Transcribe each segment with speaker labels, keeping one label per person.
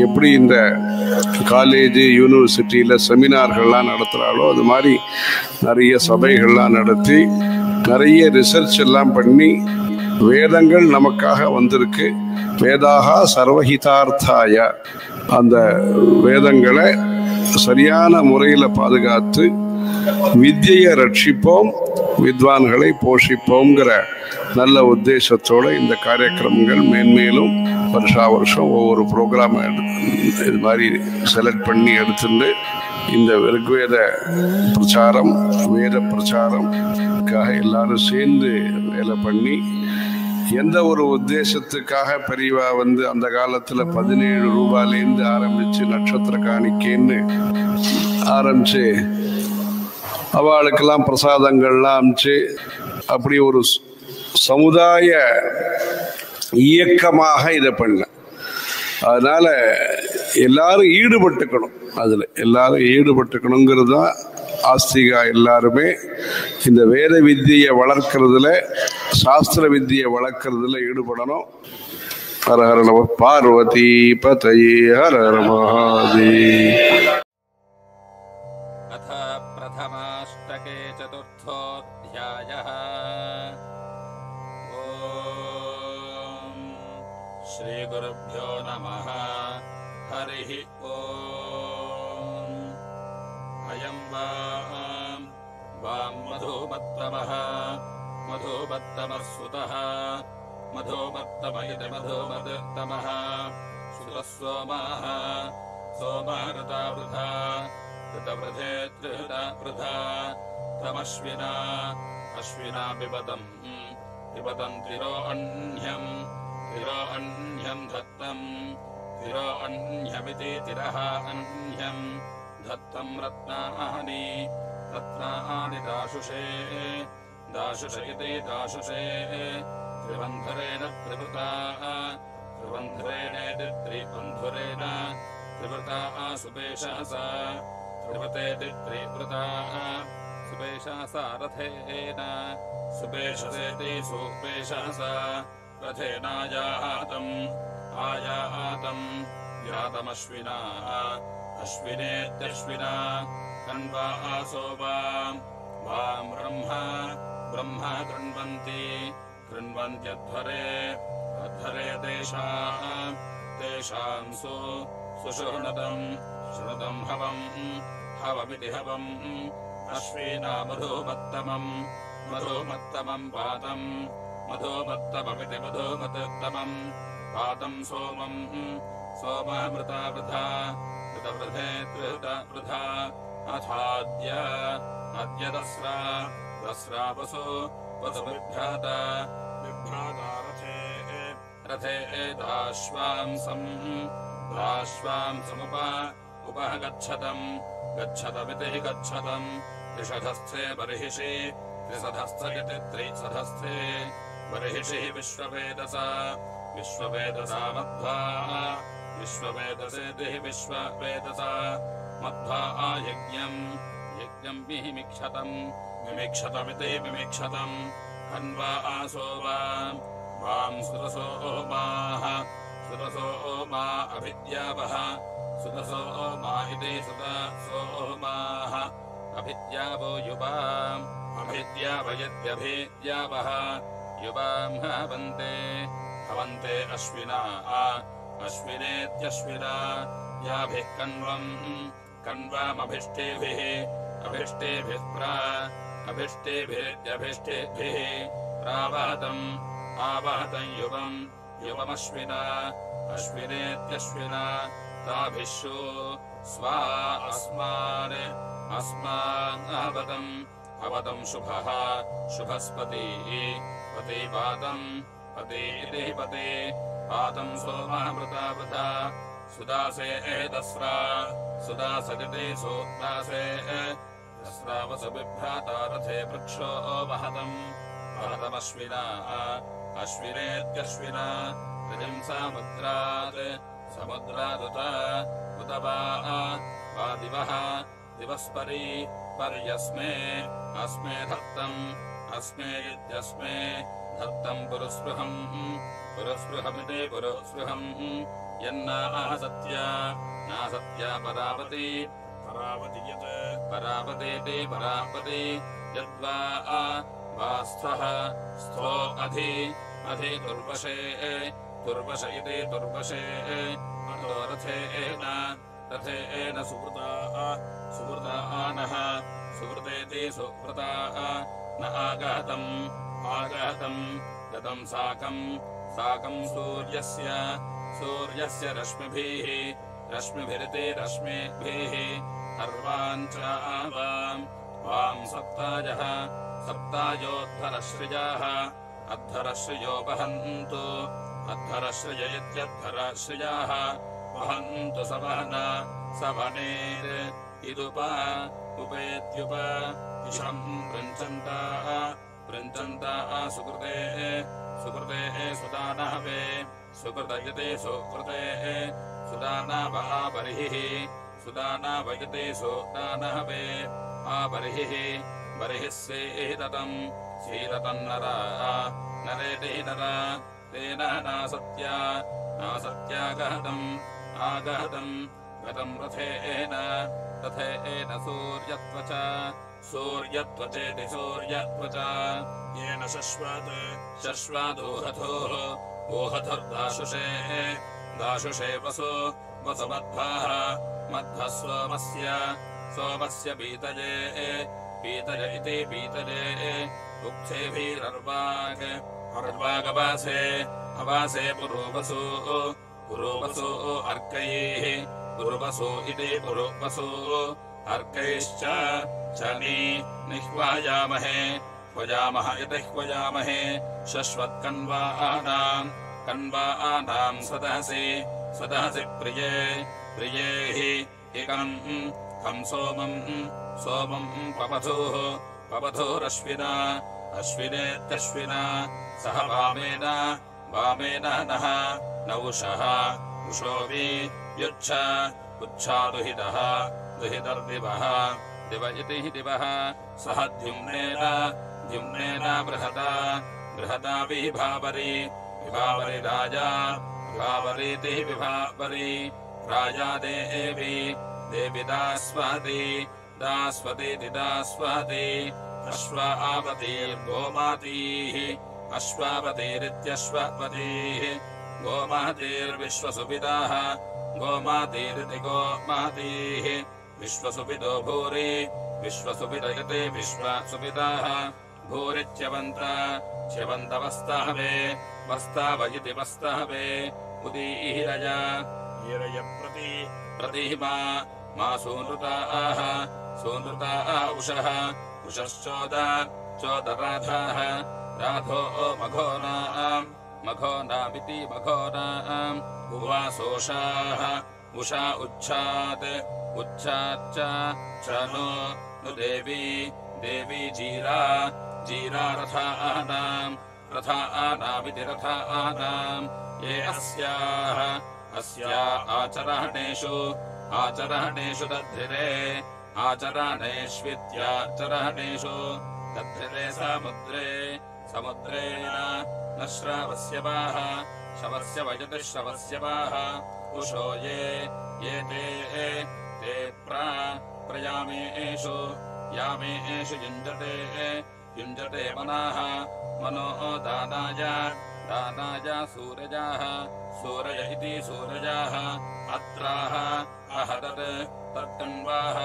Speaker 1: எப்படி இந்த காலேஜ் யூனிவர்சிட்டியில செமினார்கள்லாம் நடத்துகிறாளோ அது மாதிரி நிறைய சபைகள்லாம் நடத்தி நிறைய ரிசர்ச் எல்லாம் பண்ணி வேதங்கள் நமக்காக வந்திருக்கு. வேதாகா சர்வஹிதார்த்தாய, அந்த வேதங்களை சரியான முறையில் பாதுகாத்து வித்யை ரட்சிப்போம், வித்வான்களை போஷிப்போங்கிற நல்ல உத்தேசத்தோடு இந்த காரியக்கிரமங்கள் மேன்மேலும் வருஷா வருஷம் ஒவ்வொரு ப்ரோக்ராம் இது மாதிரி செலக்ட் பண்ணி எடுத்துட்டு இந்த ரிக்வேத பிரச்சாரம், வேத பிரச்சாரம்காக எல்லாரும் சேர்ந்து வேலை பண்ணி எந்த ஒரு உத்தேசத்துக்காக பெரியவா அந்த காலத்துல 17 ரூபாயிலேருந்து ஆரம்பிச்சு நட்சத்திர காணிக்கைன்னு ஆரம்பிச்சு அவளுக்கெல்லாம் பிரசாதங்கள்லாம் அமைச்சு அப்படி ஒரு சமுதாய இயக்கமாக இதை பண்ண. அதனால எல்லாரும் ஈடுபட்டுக்கணும், அதுல எல்லாரும் ஈடுபட்டுக்கணுங்கிறது தான் ஆஸ்திகா. எல்லாருமே இந்த வேத வித்தியை வளர்க்கறதுல, சாஸ்திர வித்தியை வளர்க்கறதுல ஈடுபடணும். ஹர ஹர நம பார்வதி பதயே ஹர ஹர மகாதேவ.
Speaker 2: अथ प्रथमाष्टके चतुर्थोऽध्यायः। ॐ श्रीगुरुभ्यो नमः। हरिः ॐ। अयं वां मधुमत्तमः मधुमत्तमः सुतः मधुमत्तमयति मधुमत्तमः सुतः सोमः सोमहृता वृथा ऋतवृधे त्रिहृता तमश्विना अश्विना पिबतं तिरो अन्यं धत्तं तिरो अन्यमिति तिरः अन्यं धत्तं रत्नानि दाशुषे दाशुष इति दाशुषे त्रिबन्धरेण त्रिवृता त्रिबन्धरेणेति त्रिबन्धुरेण त्रिवृता सुपेशसा त्रिवृतेति त्रिवृता सुपेशसा रथेन सुपेशसेति सुपेशसा रथेनायातं यातमश्विना अश्विनेत्यश्विना कण्वा आसो वां ब्रह्मा कृण्वन्त्यध्वरे तेषां सुशृणुतं हवमिति हवम् अश्विना मधुमत्तमं पातं मधुमत्तममिति मधुमत्तमं पातं सोममृता वृथा ऋतवृधे त्रिहृता अथाद्य दस्रा वसुविभ्राता रथे गच्छतमिति गच्छतं त्रिषधस्थे बर्हिषि त्रिसधस्थ त्रिसधस्थे बर्हिषि विश्ववेदसा मध्वा विश्ववेदसेति विश्ववेदसा मध्वा यज्ञं मिमिक्षतमिति मिमिक्षतं हन्वा आसो वां सुरसो मा अभिद्यावः सुतसो मा इति सुतसोमाः अभिद्यावो युवाम् अभिद्यावयत्यभिद्यावः युवां हवन्ते अश्विनेत्यश्विना याभिः कण्वामभिष्टेभिः अभिष्टेभिरित्यभिष्टेभिः प्रावाहतं युवमश्विना अश्विनेत्यश्विना ताभिषु स्वा अस्मान् शुभस्पतिः पति पति पातं सोमहृता वृथा सुदासे सुदासदिति सुदासे दस्रा वसुविभ्राता रथे वृक्षो वहतमश्विना अश्विनेत्यश्विना ऋजं समुद्रादुत वा दिवः पर्यस्मे अस्मे धत्तम् अस्मे इत्यस्मे धत्तम् पुरुस्पृहम् पुरुस्पृहमिति पुरुस्पृहम् यन्नासत्या नासत्या परापति परापति यत् परापतेति परापति यद्वा वास्थः स्थो अधि अधि तुर्वशे तुर्वश इति तुर्वशे अतो रथेन रथेन सुवृता सुवृता नः सुवृतेति सुवृता न आगतम् आगतम् गतम् साकम् साकम् सूर्यस्य सूर्यस्य रश्मिभिः रश्मिभिरिति रश्मिभिः अर्वाम् च आवाम् वाम् सप्तायः सप्तायोद्धरश्रियाः अद्धरश्रियो वहन्तु अद्धरश्रिय इत्यद्धरश्रियाः वहन्तु सवहना सवनेर् इदुप उपेत्युप इषम् पृञ्चन्ता सुकृते सुकृते सुदानहवे सुकृत इति सुकृते सुदानव बर्हिः सुदानव इति सुदानहवे बर्हिः बर्हिः सीदतम् सीदतम् नरा नरेति नरा तेन नासत्या नासत्या गहतम् आगहतम् गतम् रथेन रथेन सूर्यत्वच सूर्यत्वचेति सूर्यत्वच येन शश्वत् शश्वादोहथोः ओहथुर्दाशुषे दाशुषे वसु वसुमध्वः मध्वः सोमस्य सोमस्य पीतये पीतय इति पीतये उक्थेभिरर्वाग् अर्वागवासे अवासे पुरोवसु पुरोवसु अर्कैः पुरुवसु इति पुरुवसु अर्कैश्च च निह्वायामहे ह्वयामः इति ह्वयामहे शश्वत्कन्वानाम् कन्वानाम् सदहसि सदहसि प्रिये प्रिये हि इकम् कम् सोमम् सोमम् पवधूः पवधूरश्विना अश्विनेत्यश्विना सह वामेन वामेन नः नौषः उषोवि युच्छ उच्छादुहितः दुहितर्दिवः दिव इति दिवः सह द्युम्नेन द्युम्नेन बृहता बृहता विभावरि विभावरि राजा विभावरीति विभावरि राजा देवी देवी दास्वती दास्वतीति दास्वती अश्वावतीर्गोमातीः अश्वावतीरित्यश्वपतीः गोमातीर्विश्वसुपिताः गोमातीरिति गोमातीः विश्वसुपितो भूरि विश्वसुपित इति विश्वसुपिताः भूरिच्यवन्त च्यवन्तवस्ताहवे वस्ताव इति वस्ताहवे उदीरय ईरय प्रति प्रतिमा मा सूनृताः सूनृताः उषः उषश्चोद चोदराधाः राधो मघोनाम् मघोनामिति मघोनाम् उवासोषाः उषा उच्छात् उच्छाच्च च नु देवी देवी जीरा जीरा रथानाम् रथानामिति रथानाम् ये अस्याः अस्या आचरणेषु आचरणेषु दध्रिरे आचरणेष्वित्याचरणेषु दध्रिरे समुद्रे समुद्रेण न श्रावस्यवाः शवस्य वयति श्रवस्यवाः उषो ये ते प्रयामेषु यामेषु युञ्जते मनाः मनो दानाय दानाय सूरजाः सूरज इति सूरजाः अत्राः अहदत् तत्कन्वाः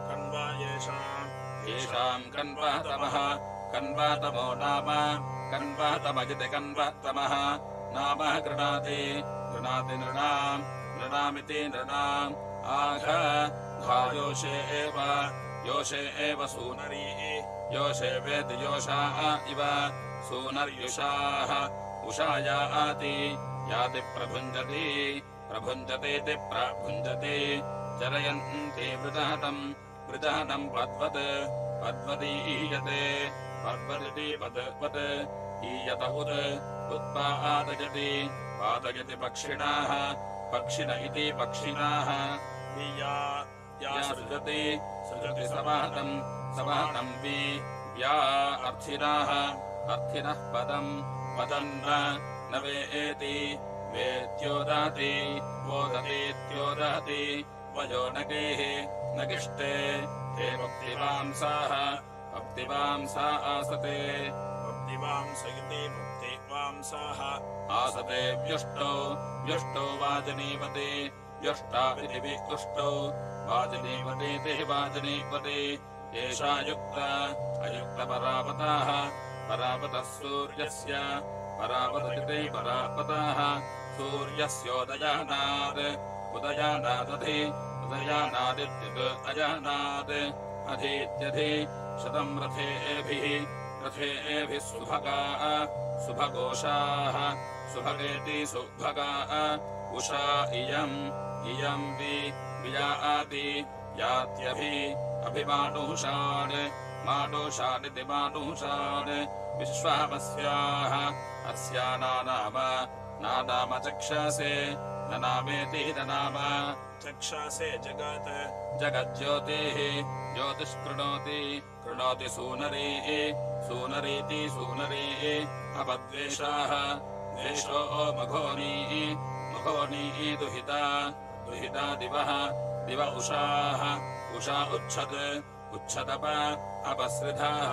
Speaker 2: कन्वा येषाम् कन्वातमः कन्वातमो नाम कन्वातमजिति कन्वातमः नाम गृणाति गृणाति नृणाम् नृणामिति नृणाम् आघ घायोषे एव सूनरी योषे वेति योषा इव सूनर्युषाः उषायाति याति प्रभुञ्जति प्रभुञ्जतेति प्रभुञ्जति जरयन्ति वृजहतम् पद्वत् पद्वदीयते पद्वदिति पद्वत् ईयत उत्पादयति पादयति पक्षिणाः पक्षिण इति पक्षिणाः या सृजति सृजति समहतम् वि या अर्थिनः अर्थिनः पदम् वदन्न न वेति वेत्योदहति वोदतीत्योदहति वयो नगैः नगिष्टे ते भक्तिवांसाः भक्तिवांसा आसते
Speaker 3: भक्तिवांसयुते भक्तिवांसाः
Speaker 2: आसते व्युष्टौ व्युष्टौ वाजनीपते व्युष्टा इति विक्लुष्टौ वाजनीपतेतिः वाजनीपते एषा युक्ता अयुक्तपरापताः परापतः सूर्यस्य परापतकृते परापताः सूर्यस्योदयानात् उदयानादधि उदयानादित्युत् अजानात् अधीत्यधि शतम् रथेभिः सुभगाः सुभगोषाः सुभगेति सुभगाः उषा इयम् वियाति यात्यभिमानुषान् मानुषानिति मानुषान् विश्वामस्याः अस्या नानाम चक्षासे ननामेति ननाम
Speaker 3: चक्षासे जगत्
Speaker 2: जगज्योतिः ज्योतिष्कृणोति सूनरीति अपद्वेषाः द्वेषो मघोनी दुहिता दिव उषाः उषा उच्छदप अपसृधाः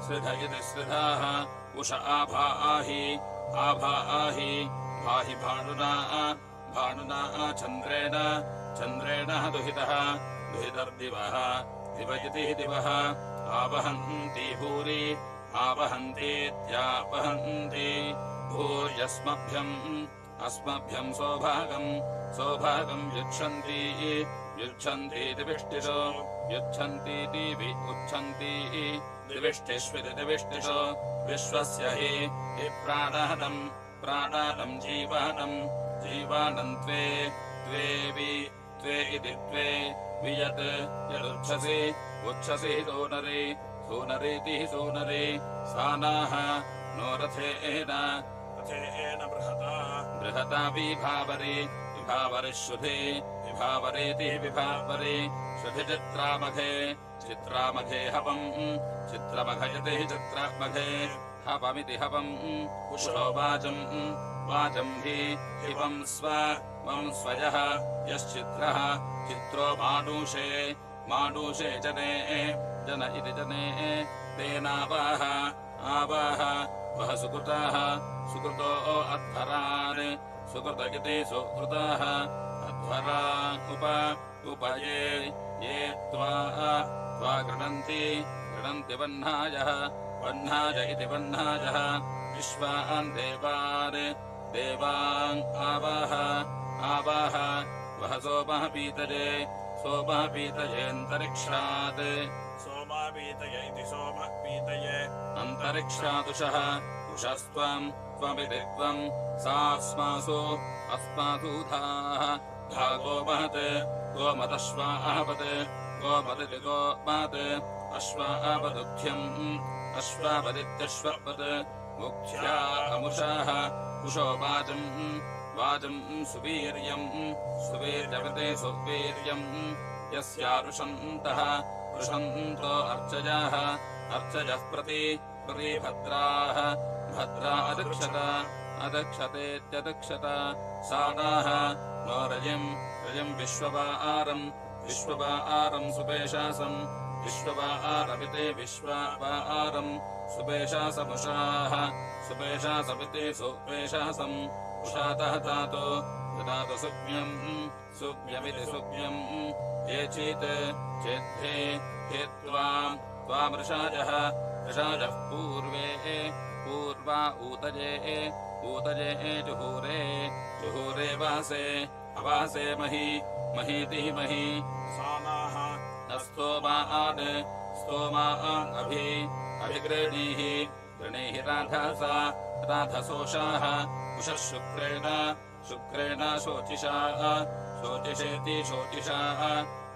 Speaker 2: सृध इति सृधाः उष आभाहि भाहि भानुना चन्द्रेण दुहितर्दिवः दिव इति दिवः आवहन्ति भूरि आवहन्तीत्यावहन्ति भूर्यस्मभ्यम् सौभागम् युच्छन्तीति विष्टिषो युच्छन्तीति उच्छन्ति दिविष्टिष्विति विष्टिषो विश्वस्य हि प्राणानम् जीवानम् त्वे इति त्वे वियत् यदुच्छसि सूनरीति सूनरी सानाः नो रथेन बृहता विभावरि विभावरेति विभावरि श्रुधि चित्रामघे हवम् चित्रमघयति चित्रामघे हवमिति हवम् उषो वाजम् हि वं स्वयः यश्चित्रः चित्रो मानुषे जन इति जने तेनावाह वह सुकृताः सुकृतो अध्वरान् सुकृत इति सुकृताः अध्वरान् उपये ये त्वा गृह्णन्ति वह्नायः इति वह्नायः विश्वान् देवान् आवाह वह सोमः पीतयेऽन्तरिक्षात्
Speaker 3: सोमापीतय इति सोमः पीतये
Speaker 2: अन्तरिक्षादुषः उषस्त्वमिति त्वम् सास्मासु अस्मासूधाः धागो महत् गोमदश्वापत् गोमदिति गोमात् अश्वापदुभ्यम् अश्वापदित्यश्वपत् मुख्या अमुषाः उषो वाजम् सुवीर्यमिति सुवीर्यम् यस्यारुषन्तः रुषन्तो अर्चजः प्रति भद्राः भद्रा अदक्षतेत्यदक्षत सानाः नो रजम् विश्ववारम् सुपेशासम् विश्ववारमिति विश्ववारम् सुपेशासमुषाः सुपेशासमिति सुपेशासम् उषातः तातो सुज्ञमिति सुज्ञम् ये चेद्धे हे त्वामृषाजः पूर्वा ऊतजे जुहूरे अवासे महीतिः मही
Speaker 3: सानाः
Speaker 2: स्तोमान् अभिगृणीः राधसोषाः उषः शुक्रेण शोचिषेति शोचिषाः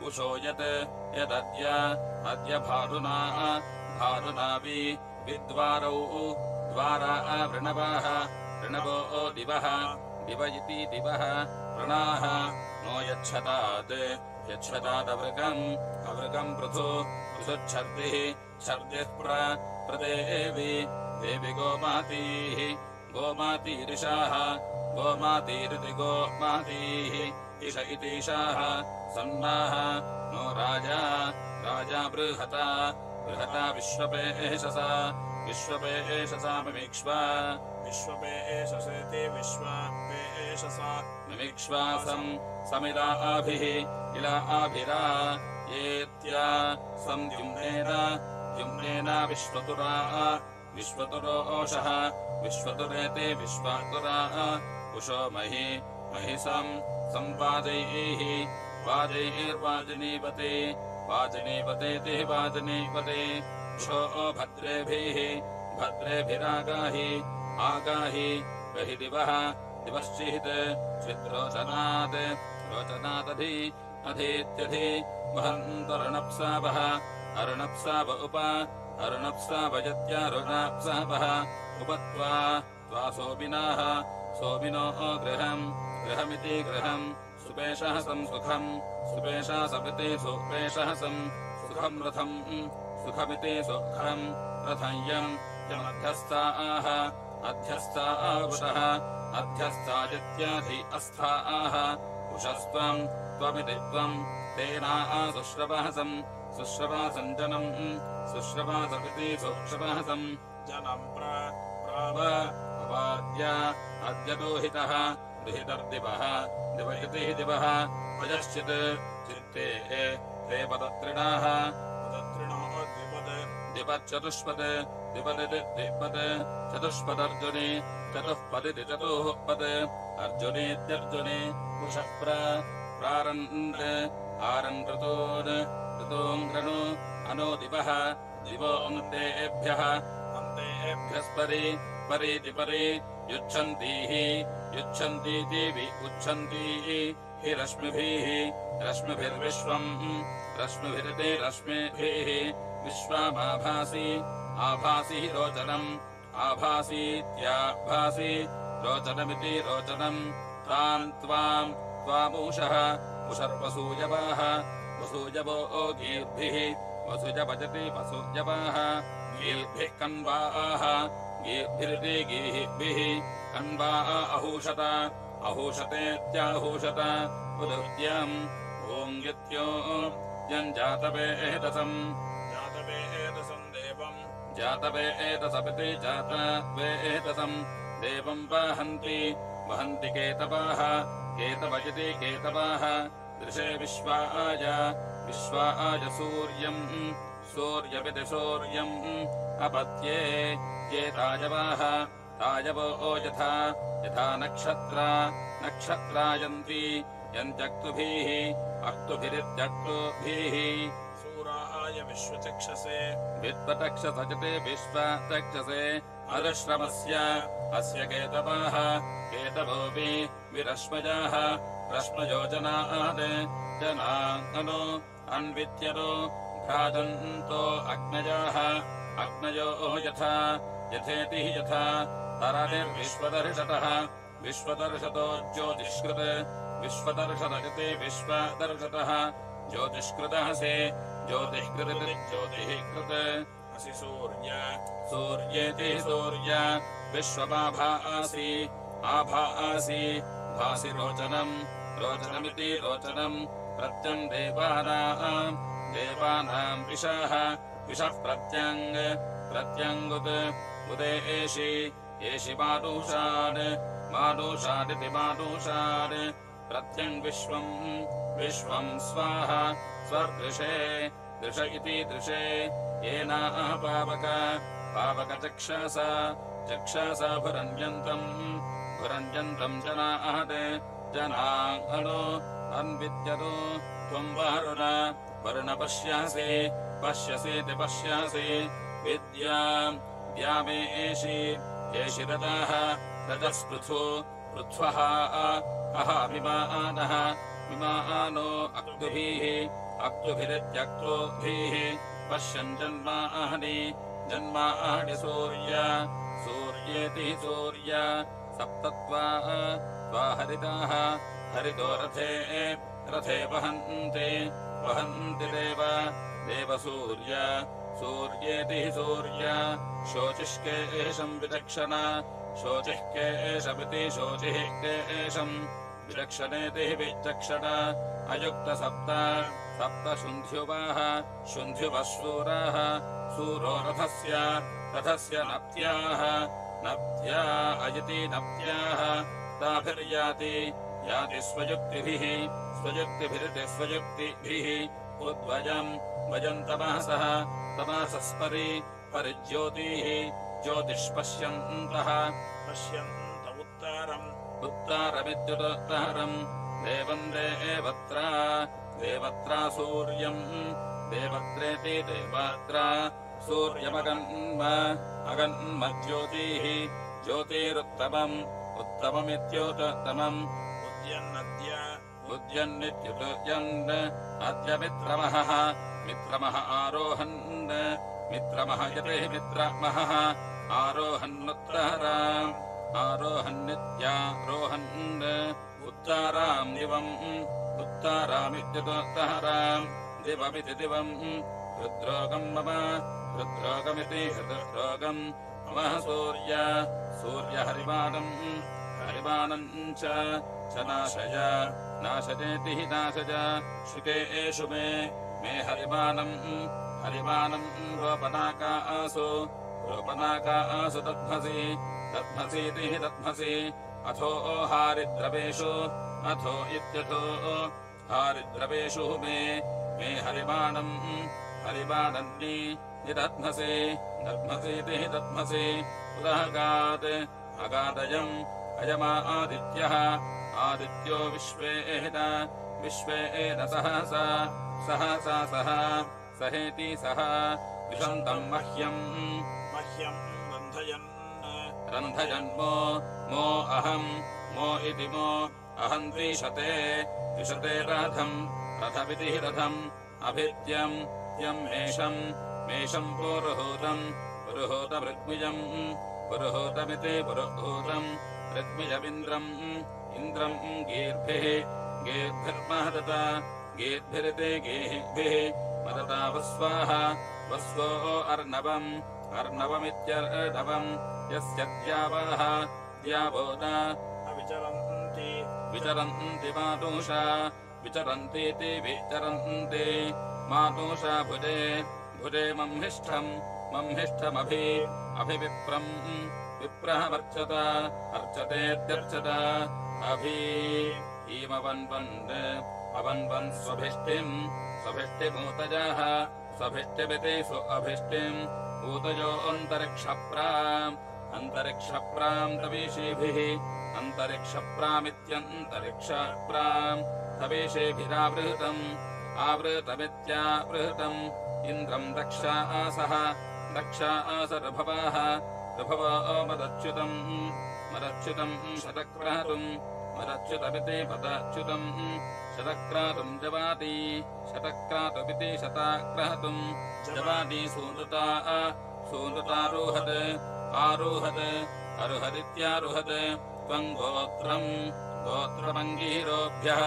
Speaker 2: उषो यदद्य भारुना विद्वारौ द्वारा वृणवो दिवः दिव इति दिवः वृणाः नो यच्छतादवृकम् पृथुच्छर्दिः प्रदेवी देवि गोमातीः गोमातीरिषाः गोमातीरिति गोमातीः इष इतीशाः सन्नाः नो राजा राजा बृहता बृहता विश्वपेशसा विश्वपेशसा मिमिक्ष्वा
Speaker 3: विश्वपेशसेति विश्वपेशसा
Speaker 2: मिमिक्ष्वासं समिलाभिः इलाभिरा येत्या संद्युम्नेन द्युम्नेन विश्वतुरा विश्वतुरोषः विश्वतुरेति विश्वतुरा उषो महि महिसं संवादैः वाजैर्वाजनीपते वाजनीपतेति वाजनीपते उषो भद्रेभिः भद्रेभिरागाहि आगाहि गहि दिवः दिवश्चित् चिद्रोचनात् रोचनादधि अधीत्यधि वहन्तरुणप्सावः अरुणप्साव उप अरुणप्सावयत्यारुणाप्सावः उपत्वा त्वा सोमिनाः सोमिनो गृहम् गृहमिति गृहम् सुपेशः सुखम् सुपेशा समिति सुपेशः सुखम् रथम् सुखमिति सुखम् रथयम् यमध्यस्ताः अध्यस्तावुषः अध्यस्तादित्याधि अस्ताः उषस्त्वम् त्वमिति त्वम् तेना सुश्रवहसम् सुश्रवासञ्जनम् सुश्रवासमिति सुश्रवहसम्
Speaker 3: जनम्
Speaker 2: प्रावाद्य अद्य दोहितः दुहितर्दिवः दिव इति दिवः वयश्चित् चित्ते ते पदत्रिणाः
Speaker 3: पदत्रिणो द्विपद
Speaker 2: दिवच्चतुष्पद दिपदिति दिपद चतुष्पदर्जुने चतुःपदिति चतुःपद अर्जुनेत्यर्जुने कुशः प्रारन्द आरन् ऋतोङ्ग्रणु अनो दिवः दिवोऽन्तेभ्यः अन्तेभ्यस्परि परीति परि युच्छन्तीः युच्छन्तीति उच्छन्तीः हि रश्मिभिः रश्मिभिर्विश्वम् रश्मिभिरिति रश्मिभिः विश्वामाभासि आभासि रोचनम् आभासीत्याभासि रोचनमिति रोचनम् तान् त्वाम् त्वामूषः उषर्वसूयवाः वसूयवो गीर्भिः वसुजभजति वसूयवाः गीर्भिः कन्वाः गीर्भिरिति गीर्भिः कन्वा अहूषत अहूषतेत्याहूषत उदुद्यम् ओङ्गित्यो यञ्जातवेदसम्
Speaker 3: जातवेदसम् देवम्
Speaker 2: जातवेदसमिति जातवेदसम् देवम् वहन्ति वहन्ति केतवाः केतवयति केतवाः दृशे विश्वाय विश्वाय सूर्यम् सूर्यमिति सूर्यम् अपत्ये ये तायवाः तायवो यथा यथा नक्षत्रा नक्षत्रायन्ति यन्त्यक्तुभिः अक्तुभिरित्यक्तुभिः
Speaker 3: सूराय विश्वचक्षसे
Speaker 2: विश्वचक्षसजते विश्वचक्षसे अरुश्रमस्य अस्य केतवाः केतवोऽपि विरश्मजाः रश्मयोजनात् जनानो अन्वित्यरो भ्राजन्तो अग्नजाः अग्नयो यथा यथेति यथा तरनिर्विश्वदर्शतः विश्वदर्शतो ज्योतिष्कृत विश्वदर्शतजते विश्वदर्शतः ज्योतिष्कृतः से ज्योतिष्कृत ज्योतिः कृत
Speaker 3: असि सूर्य
Speaker 2: सूर्येति सूर्य विश्वमाभासि आभासि भासि रोचनम् रोचनमिति रोचनम् प्रत्यम् देवानाम् देवानाम् विषः विषः प्रत्यङ्ग प्रत्यङ्गुत् उदे एषि मानुषान् मानुषादिति मानुषान् प्रत्यङ् विश्वम् विश्वम् स्वाहा स्वदृशे दृश इति दृशे येनाः पावकचक्षसा चक्षसा भुरञ्जन्तम् जनाः जनाङ्गनो अन्विद्यतो त्वम् वरुण पश्यासि पश्यसीति पश्यासि विद्याम् द्यामे एषि रथः रजस्पृथु पृथ्वः विमानः विमानो अक्तुभिः अक्तुभिरित्यक्तुभिः पश्यन् जन्मानि सूर्य सूर्येति सूर्य सप्तत्वा हरिताः हरितो रथे वहन्ति देवसूर्य सूर्येति सूर्य शोचिष्केशम् विचक्षण शोचिः केशमिति शोचिः केशम् विचक्षणेति विचक्षण अयुक्तसप्त सप्त शुन्ध्युवाः शुन्ध्युवः शूराः सूरो रथस्य नप्त्याः नप्त्या अयति नप्त्याः ताभिर्याति याति स्वयुक्तिभिरिति स्वयुक्तिभिः उद्वयम् वयम् तमसः तमसस्परि परिज्योतिः ज्योतिष्पश्यन्तः
Speaker 3: पश्यन्त
Speaker 2: उत्तारमित्युत्तरम् देवम् देवत्रा सूर्यम् देवत्रेति देवत्रा सूर्यमगन्म ज्योतिः ज्योतिरुत्तमम् उत्तममित्युत्तमम् उद्यन्नित्युद्यन् अद्य मित्रमः आरोहन् मित्रमः यते मित्रमः आरोहन्नित्यारोहन् उत्ताराम् दिवम् उत्तारामित्युत्तराम् दिवमिति दिवम् हृद्रोगम् मम हृद्रोगमिति हृद्रोगम् मम सूर्यहरिमानम् हरिमानम् च नाशजेति हि नाशज शुकेषु मे हरिमानम् रोपनाकासु दध्मसीति हि दध्मसि अथो हारिद्रवेषु अथो इत्यथो हारिद्रवेषु मे हरिमानन्नि दध्मसीति हि दध्मसि उदहगात् अगादयम् अयमादित्यः आदित्यो विश्वेन सहसा सहेति सह विशन्तम् मह्यम् रन्धयन्मो इति अहम् द्विषते रथमिति रथम् अभिद्यम् मेषम् पुरुहूतमृग्मिजम् पुरुहूतमिति पुरुहूतम् ऋग्मिजमिन्द्रम् गीर्भिर्महदत गीर्भिरिति गीर्भिः मदता वस्वो अर्णवमित्यर्णवम् यस्य द्यावोदा विचरन्ति मातुषा विचरन्तीति विचरन्ति मातुषा भुजे मम्हिष्ठमभिविप्रम् विप्रः अर्चतेत्यर्चत अवन्वन् स्वभिष्टिमूतजः स्वभिष्टिमिति अभिष्टिम् ऊतयो अन्तरिक्षप्राम् तवीषीभिः अन्तरिक्षप्रामित्यन्तरिक्षप्राम् तवीषीभिरावृतम् आवृतमित्यावृतम् इन्द्रम् दक्षासः ऋभवो मदच्युतम् शतक्रतुम् मदच्युतमिति पदच्युतम् शतक्रतुम् शतक्रतुमिति शताक्रतुम् जवाति सूनुतारोहत् अरुहदित्यारुहत् त्वम् गोत्रमङ्गिरोभ्यो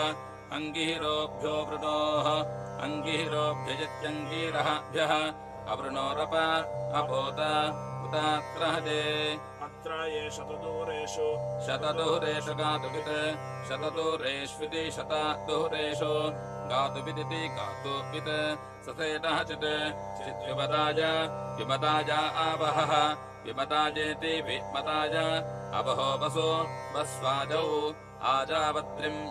Speaker 2: वृणोः अङ्गिरोभ्यजित्यङ्गिरःभ्यः अवृणोरप अपोत उतात्रहते
Speaker 3: अत्र ये शतदूरेषु
Speaker 2: गातुवित् शतदूरेष्विति शतादूरेषु गातुविदिति गातुवित् ससेटः चिद्विमदाय आवहः विमदाजेति विमदाय अवहो वसो वस्वाजौ आजावद्रिम्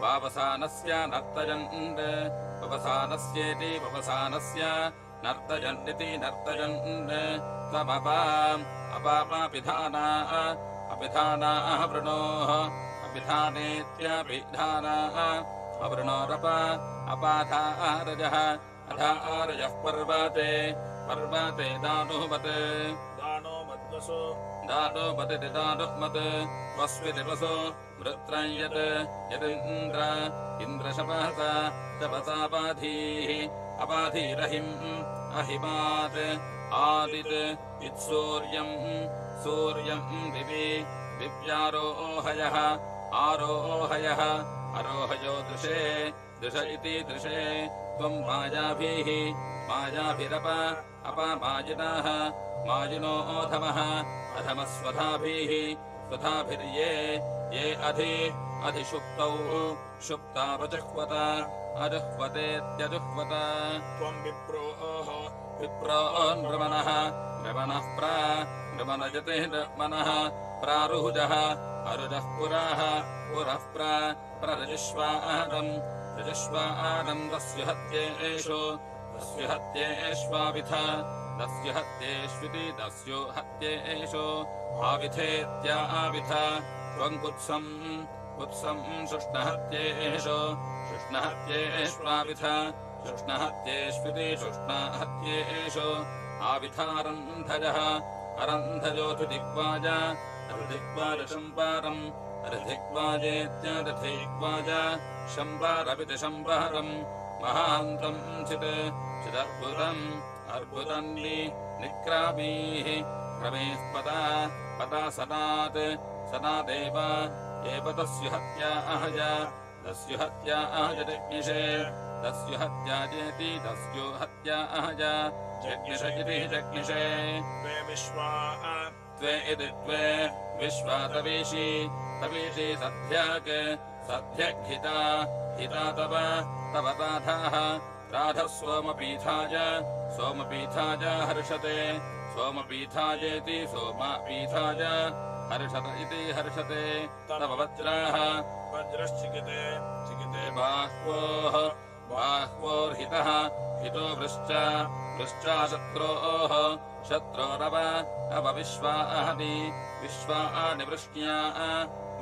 Speaker 2: वावसानस्य नर्तयन् ववसानस्येति ववसानस्य नर्तयन्निति नर्तयन् अपिधानाः वृणोः अपिधानेत्यभिधानाः अवृणोरप अपाधारजः अधारजः पर्वते दानुवत् दानोमतिति दानुमत् वस्विति वसो वृत्रम् इन्द्रशपसापाधीः अपाधीरहिम् अहिमात् आदित् सूर्यम् दिव्यारोहयः आरोहयः अरोहयो दृश इति दृशे त्वम् मायाभिरप अपामाजिनाः माजिनो ओधमः अधमस्वधाभिः स्वधाभिर्ये ये अधिशुक्तौ शुक्तावजुह्वत अजुह्वतेत्यजुह्वत
Speaker 3: त्वं विप्रोः
Speaker 2: विप्रो नृमणः नृमणः नृमणजते नृमणः प्रारुहुजः अरुजः पुराः पुरः प्ररजिष्वादम् रजिष्वादम् दस्य हत्येषु दस्य हत्येष्वाविथ दस्य हत्येष्विति दस्यो हत्येषु आविथेत्या आविथ त्वम् कुत्सम् शुष्णहत्येषु शुष्णहत्येष्वाविथ शुष्णहत्येष्विति शुष्णहत्येषु आविथारन्धजः अरन्धजोऽथु दिग्वाज अरुदिग्वाज शम्पारम् अरुदिग्वाजेत्यरथिग्वाज शम्पारपिति शम्पारम् महान्तम् चिदर्बुदम् अर्बुदम् निक्रामीः क्रमेः पदा सनादेव एव तस्य हत्या अहज तस्य हत्या अहज जज्ञिषे तस्य हत्या चेति तस्यो हत्या अहज जज्ञिष इति जज्ञिषे
Speaker 3: त्वे विश्वा
Speaker 2: त्वे इति त्वे विश्वा तवीषि सध्यग्हिता हिता तव ताधाः राधः सोमपीठाय हर्षते सोमपीठायेति सोमपीठाय हर्षत इति हर्षते तव वज्राः
Speaker 3: वज्रश्चिकिते
Speaker 2: बाह्वोर्हितः हितो वृश्चा शत्रोरव विश्वानि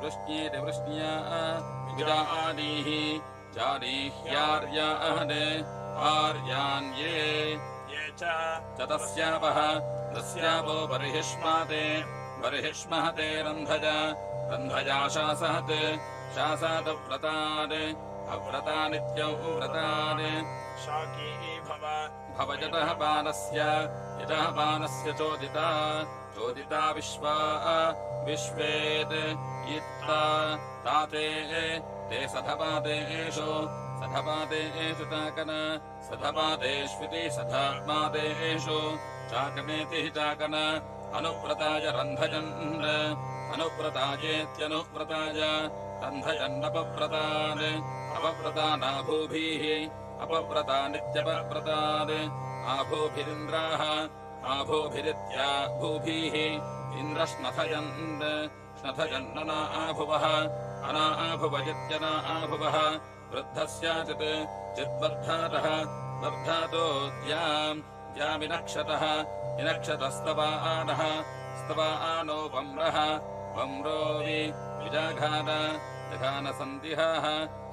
Speaker 2: वृष्ण्येति वृष्ण्या विरानीः जानीह्यार्याहने आर्यान्ये
Speaker 3: ये च
Speaker 2: तस्यापो बर्हिष्महते रन्धजा शासादव्रतान् अव्रतानित्यौ व्रतान्
Speaker 3: शाकी
Speaker 2: भवजतः पानस्य चोदिता विश्वेत् इत्ता ताते ते सधपादेषु चाकन सधपादेष्विति सधपादेषु चाकनेति चाकन अनुव्रताय रन्धजन् अनुव्रतायेत्यनुव्रताय रन्धजन्नपव्रतान् अपव्रतानाभूभिः अपव्रतानित्यपव्रतान् आभूभिरिन्द्राः आभूभिरित्याभूभिः इन्द्रश्नथजन्नना आभुवः अना आभुवजित्यना आभुवः वृद्धस्याचित् चिद्वर्धातः वर्धातोद्याम् द्यामिनक्षतः इनक्षतस्तवानः स्तवानो वम्रः वम्रो विजाघानसन्दिहाः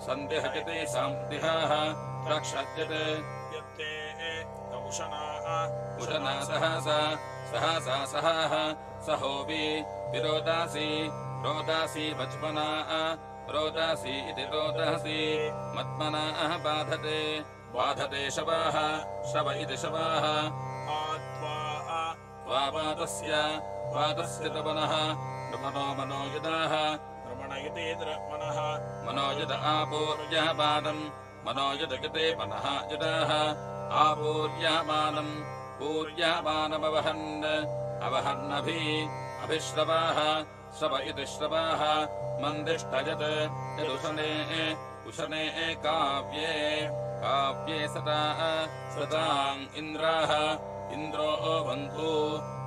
Speaker 2: सन्दिहजते सान्दिहाः रक्षज्यते
Speaker 3: यत्ते
Speaker 2: उशना सहाः सहोवि रोदासी वच्मना रोदासी इति रोदासी मत्मना बाधते शवाः शव इति शवाः वातस्य तपनः नृमनो मनोयुधाः
Speaker 3: रमण इति द्रमणः
Speaker 2: मनोयुध आपूर्यमानम् मनोयुधगते मनः युधाः आपूर्यमानम् अभिश्रवाः श्रव इति श्रवाः मन्दिष्टयत् यदुषणे काव्ये सताम् इन्द्राः इन्द्रो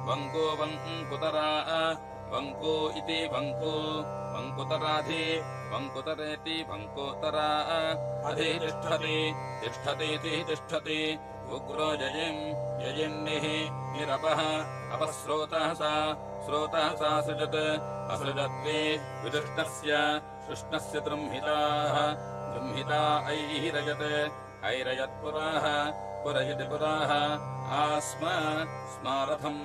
Speaker 2: वङ्कुतरा वङ्कु इति वङ्कुतराधि वङ्कुतरेति वङ्कुतरा तिष्ठतीति तिष्ठति उग्रो यजिन्निः निरपः अपस्रोतः सा सृजत् असृजत्वे विदुष्टस्य दृंहिता ऐरयत्पुराः पुरयति पुराः स्मारथम्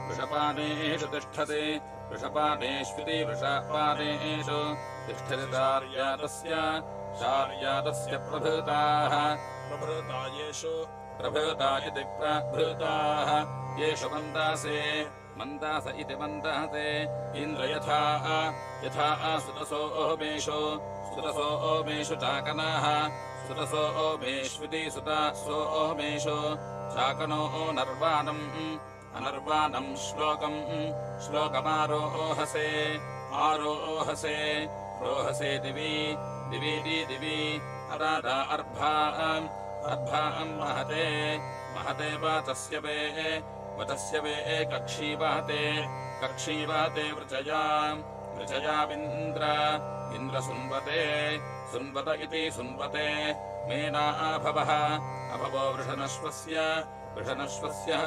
Speaker 2: वृषपानेषु तिष्ठति वृषपानेष्विति वृषपानेषु तिष्ठति शार्यातस्य प्रभृताः प्रभृतायति प्रभृताः येषु मन्दास इति मन्दासे इन्द्र यथा सुतसो ओमेषु चाकनाः सुतसो ओमेष्विति सुतासो ओमेषु शाकनो नर्वाणम् अनर्वाणम् श्लोकमारोहसे आरोहसे रोहसे दिवि दिवि अराधा अर्भाम् महते वतस्य वे कक्षीवाते वृचयामिन्द्र सुन्वत इति सुन्वते मेना अभवो वृषणश्वस्य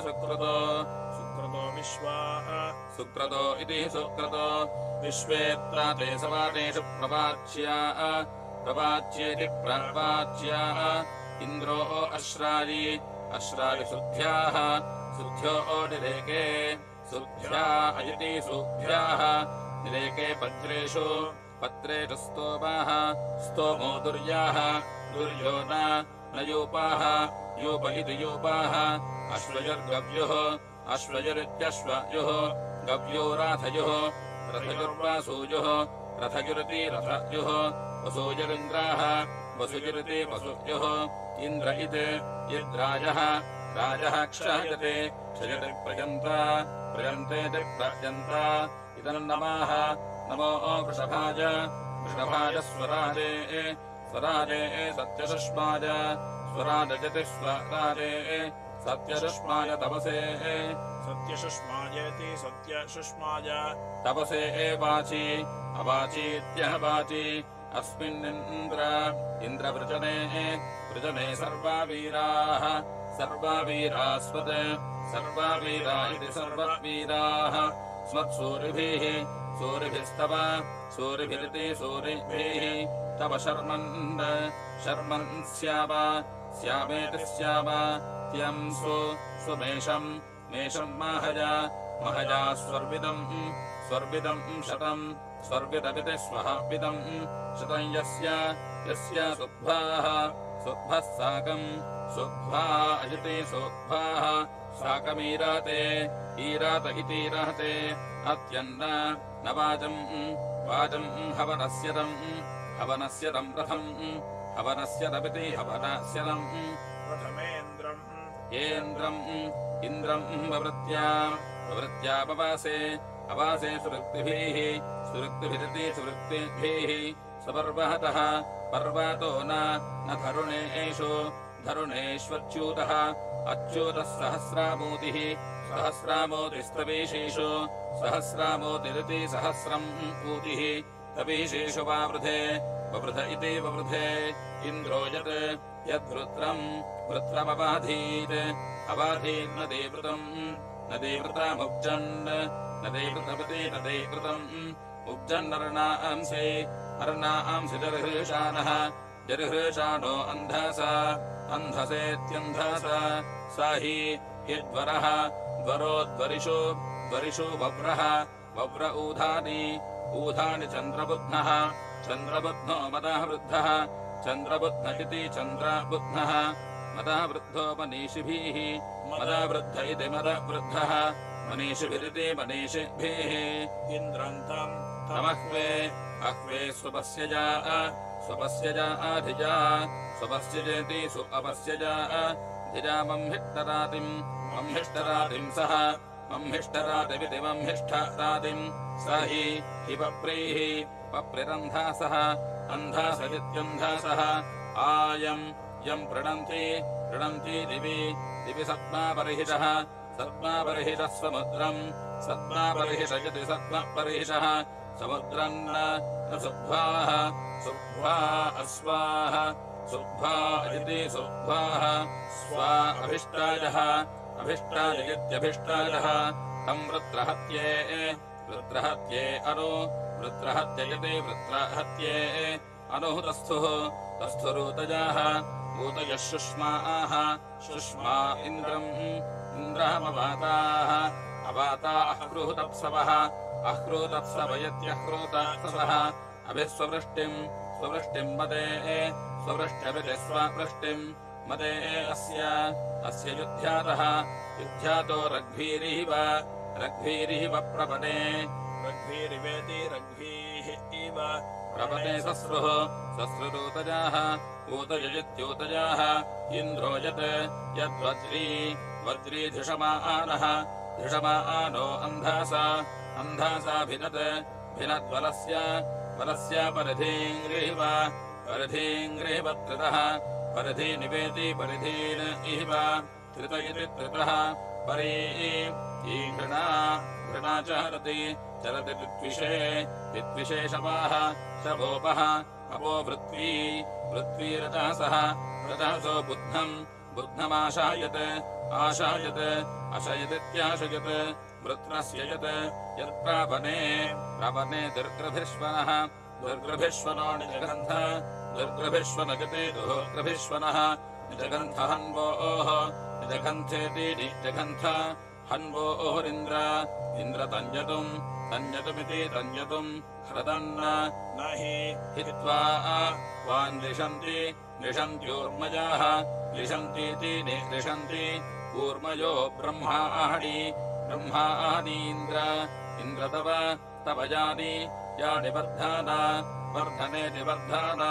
Speaker 2: सुक्रतो सुक्रतो इति सुक्रतो विश्वेत्राते सवातेषु प्रवाच्येति प्रवाच्या इन्द्रो अश्रायि सुध्यो निरेके सुध्या अयति सुभ्याः निरेके पत्रेषु स्तोमो दुर्याः दुर्यो न यूपाः यूप इति यूपाः अश्वयुरित्यश्वयुः गव्यो राथयुः रथयुर्वासूयुः रथयुरिति रथयुः वसूयुरिन्द्राः वसुयुरिति वसुयुः इन्द्र इद्राजः क्षयते प्रयन्तेति प्रयन्ता इदन्नमाः नमो वृषभाज स्वराजे सत्यसुष्माय स्वराजयति स्वराजे सत्यसुष्माय तपसे
Speaker 3: सत्यसुष्मायति सत्यसुष्माय
Speaker 2: तपसे अवाचीत्यः वाची अस्मिन्निन्द्रवृजने सर्वा वीरा इति सर्ववीराः सूरिभिस्तव सूरिभिरिति तव शर्मन् स्यामेति त्यं मेषम् महजा स्वर्विदम् स्वर्विदमिति स्वहाविदम् शतं यस्य सुभ्वाः साकम् सुभ्वा अजिति सुभ्वाः साकमीराते ईरात इति ईराते अत्यन्न न वाजम् हवनस्य तम् रथम् हवनस्य तमिति हवनस्य तम् इन्द्रम् ववृत्या अवासे सुरुक्तिभिरिति सुरुक्तिभिः सपर्वहतः पर्वतो न धरुणेष्वच्यूतः अच्यूतः सहस्रामोतिस्तवीषेषु सहस्रामोतिरिति सहस्रम् ऊतिः तवीषेषु ववृध इति ववृधे इन्द्रो यद्वृत्रमवाधीत् नदीवृतमुब्जन्नदीवृतमिति नदीवृतम् उब्जन्नर्णांसि जर्हृशानो अन्धसेत्यन्धसा सा हि द्वरिषु वव्र ऊधानि चन्द्रबुध्नो मदः वृद्धः चन्द्रबुध्न इति चन्द्रबुध्नः मदः वृद्धो मनीषिभिः मदवृद्ध इति मदवृद्धः मनीषिभिरिति मनीषिभिः
Speaker 3: इन्द्रन्तम्
Speaker 2: तमह्वे स्वपस्यजा धिजा स्वपस्यजेति अपस्यजा धिजा मम्हिष्टरातिम् सह मम्हिष्टरातिमिति मम्हिष्टरातिम् स हि पप्रिरन्धासः अन्धासदित्यन्धासः यम् प्रणन्ति दिवि सत्मापरिहिषः समुद्रम् सत्मापरिहिषयति सत्मपरिहिषः समुद्रम् न सुभ्वाः अस्वाः सुभ्वा इति सुभ्वाः स्वा अभिष्टायः इत्यभिष्टायः तम् वृत्रहत्ये वृत्रहत्येति वृत्रहत्ये अनुः तस्थुरूतजाः ऊतयः शुष्मा इन्द्रमवाताः अवाता अह्रूतप्सवः अह्रूतप्सवयत्यह्रूतप्सवः स्ववृष्टिम् मदे स्ववृष्ट्यभिति स्ववृष्टिम् मदे अस्य युध्यातो रग्भीरिव प्रपदे
Speaker 3: रग्भिरिवेति रग्भिः इव
Speaker 2: प्रपते सस्रुः सस्रुरूतजाः ऊतयजित्यूतजाः इन्द्रो यत् यद्वज्री वज्री धिषमानः धिषमानो अन्धासा अन्धासा भिनत् भिनद्वलस्य वलस्य परिधीङ्ग्रिव परिधीङ्ग्रिव त्रितः परिधी निवेति परिधीन इव त्रित इति त्रितः परी घृणा घृणा चरति चरति विद्विषे शवाः शवोपः अपो पृथ्वी पृथ्वी रजसः रजसो बुद्धमाशायत् आशायत् अशयदित्याशयत् वृत्रस्य यत् यत्प्रापने प्रापने दुर्ग्रभिष्वनः दुर्ग्रभिष्वनो निजगन्ध दुर्ग्रभिष्वनगते दुर्ग्रभिष्वनः निजगन्ध हन्वोः निजगन्थेति निजगन्थ हन्वोरिन्द्र इन्द्र तञ्जतुम् तञ्जतुमिति तञ्जतुम् ह्रदन्न
Speaker 3: न हि
Speaker 2: हित्वा वान् लिषन्ति लिषन्त्यूर्मजाः लिषन्तीति निलिषन्ति कूर्मयो ब्रह्माणि ब्रह्माणीन्द्र इन्द्र तव यानि यानि वर्धाना वर्धने निवर्धाना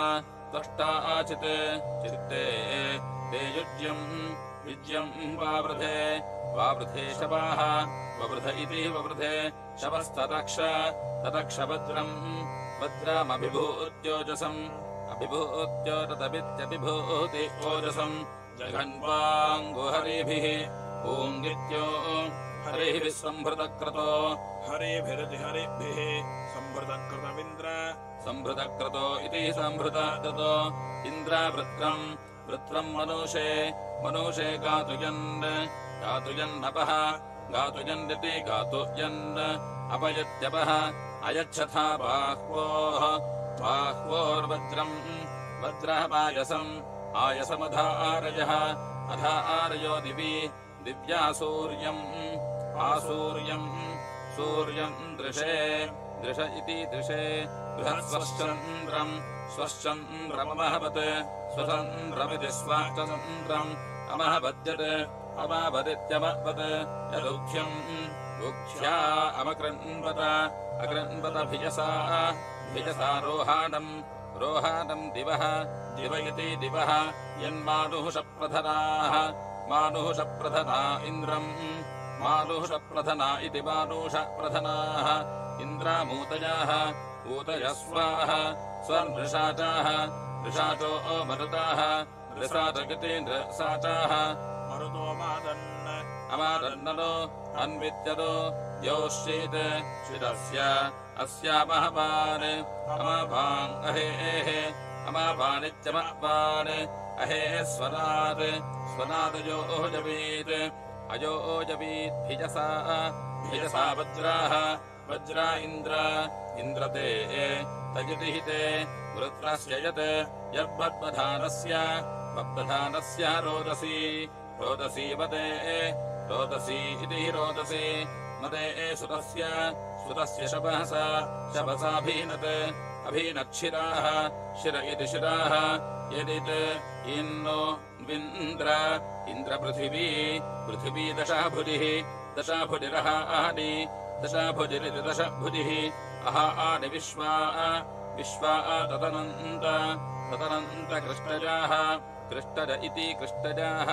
Speaker 2: त्वष्टा आचित् चित्ते ते युज्यम् वावृधे वावृधे शवाः ववृध इति ववृधे शवस्तदक्ष तदक्ष वज्रमभिभूत्योजसम् अभिभूत्यो तदभित्यभिभूति ओजसम् जघन्वाङ्गुहरिभिः ॐगित्यो हरिभिः सम्भृतक्रतो
Speaker 3: हरिभिरितिहरिभिः सम्भृतकृतमिन्द्र
Speaker 2: सम्भृतक्रतो इति सम्भृतकृतो इन्द्र वृत्रम् मनुषे मनुषे गातुयन्नपः गातुयन्निति गातुयन् अपयत्यपः अयच्छथा बाह्वोर्वज्रम् वज्रः पायसम् आयसमधारयः अधारयो दिवि दिव्या सूर्यम् दृशे दृश इति दृशे बृहत्स्वश्चन्द्रमहवत् स्वचन्द्रमिति स्वाचन्द्रम् अमहवद्यत् अमावदित्यमवत् यदुख्यम् उख्या अमकृन्वत अकृन्वत भिजसा रोहाणम् दिवः दिव इति दिवः यन्मानुषप्रधनाः मानुषप्रधना इन्द्रम् मानुषप्रधना इति मानुषप्रधनाः इन्द्रामूतयाः ऊतयस्वाः स्वनृषाचाः ऋषाचो मरुताः ऋषाचगिति नृषाचाः
Speaker 3: मरुतो
Speaker 2: अमादन्ननो अन्वित्यदो द्योश्चेत् श्रितस्य अस्यामहवान् अमावान् अहेः अमावानित्यमवान् अहेः स्वनादयो ओजवीत् अयोजवीत् भिजसा वज्रा इन्द्रते तजितिहिते वृत्रस्य यत् यद्वद्वधानस्य रोदसी रोदसी इति रोदसी मदे सुतस्य शवसाभीनत् अभीनच्छिराः शिर इति शिराः यदित् इन्नो इन्द्रपृथिवी दशाभुजिरः आहनि दशाभुजिरिति दशभुजिः आनि विश्वा तदनन्त कृष्टजाः कृष्टज इति कृष्टजाः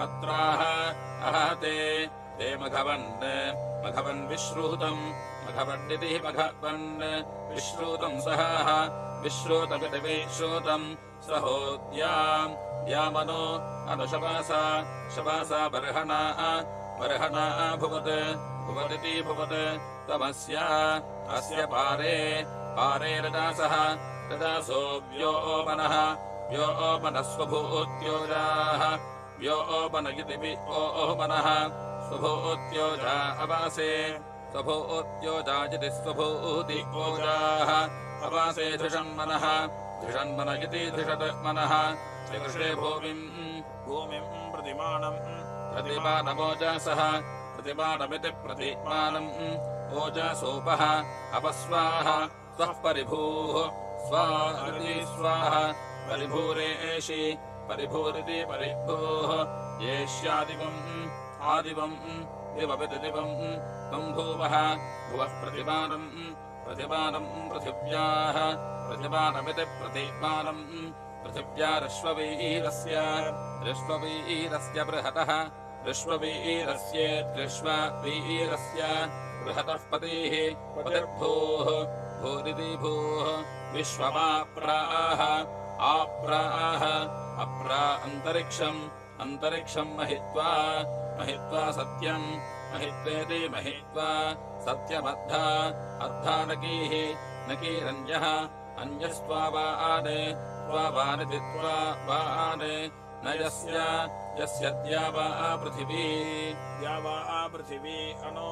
Speaker 2: अत्राः अहते ते मघवन् विश्रूतम् मघवन्निति मघवन् विश्रूतम् सहाः विश्रूतमिति विश्रूतम् सहोद्यामनो शवासा बर्हणा भुवदिति भुवत् तमस्य अस्य पारे रजासो व्योमनः स्वभूत्योजाः व्योमन इति व्योमनः स्वभूत्योजा अवासे स्वभूत्योजाजिति स्वभूति ओजाः अवासे धृषन्मनः धृषन्मन इति धृषन्मनः त्रिकृषे भूमिम् प्रतिमानमोजासः प्रतिमानमिति प्रतिमानम् ओजासोपः अपस्वाः स्वः परिभूः स्वाः परिभूरेषि परिभूरिति परिभूः येष्यादिवम् दिवविति दिवम् त्वम् भूवः भुवः प्रतिपादम् प्रतिपादम् पृथिव्याः प्रतिपादमिति प्रतिपादम् पृथिव्या ऋष्ववीरस्य बृहतः ऋष्ववीरस्य बृहतः पतिः पतिर्भूः भूरिति भूः विश्वमाप्राः आप्राः अप्रा अन्तरिक्षम् महित्वा सत्यम् महित्वेति महित्वा सत्यमद्धा अर्धा नकीरञ्जः अन्यस्त्वावानिति त्वावान् न यस्य द्यावा पृथिवी
Speaker 3: अनु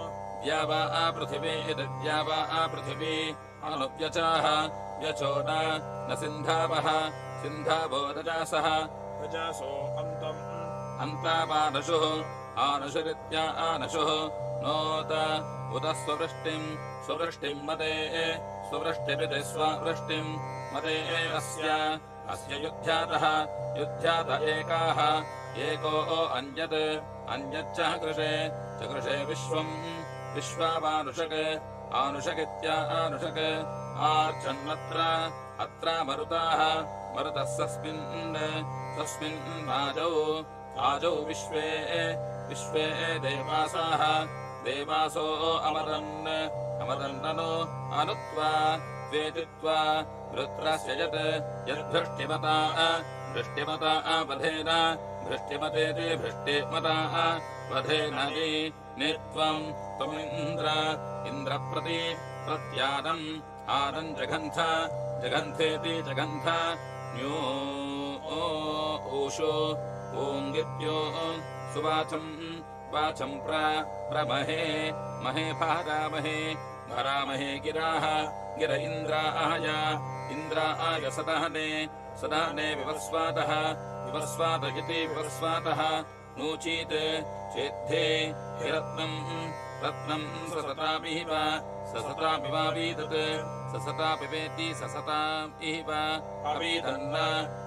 Speaker 2: द्यावा पृथिवी इति द्यावा पृथिवी अनुव्यचाः व्यचो न सिन्धावः सिन्धावो रजासः
Speaker 3: रजासो अन्तम्
Speaker 2: अन्तावानशुः आनशुरित्या आनशुः नोत उत स्ववृष्टिम् मदे स्ववृष्टिमिति स्ववृष्टिम् मदे अस्य युध्यात एकाः एको अन्यच्च कृषे विश्वावानुषक् आनुषकित्या आनुषक् आर्चन्नत्र अत्र मरुतः तस्मिन् आजौ विश्वे देवासो अमरन्ननो अनुत्वा द्वेदित्वा वृत्रस्य यद्भृष्टिमता वधेन भृष्टिमतेति भृष्टिमता वधेन त्वमिन्द्र प्रत्यानम् आनम् जघन्थेति जघन्थ न्यो ऊषो ॐगित्यो सुवाचम् प्रमहे भरामहे गिर इन्द्राय सदहने विवस्वातः इति विवस्वातः नूचीत् चेद्धे रत्नम् ससतापिवेति ससतामिव अवीदन्न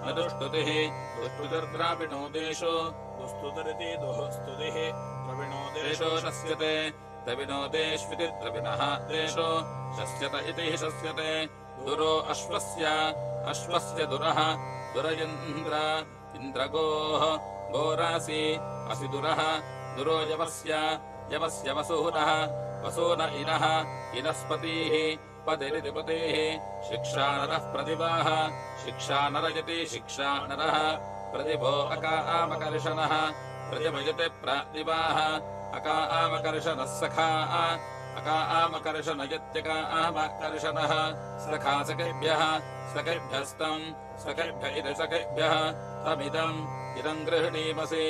Speaker 2: न दुष्टुतिर्द्राविणो देशो
Speaker 3: दुस्तुतरिति दुःस्तुतिः द्रविणो
Speaker 2: देशो शस्यते द्रविणोदेष्विति द्रविणः देशो शस्यत इति शस्यते दुरो अश्वस्य इन्द्रगोः गोरासि असि दुरो यवस्य वसून इनस्पतिः पतिरिति पतेः शिक्षानरः प्रतिभाः शिक्षानरयति शिक्षानरः प्रतिभो अकामकर्षणः प्रतिभजते प्रतिभाः अकामकर्षणः सखा अकामकर्षणयत्यकामकर्षणः सखा सखेभ्यस्तम् सखेभ्य इति सखेभ्यः तमिदम् गृह्णीमसीति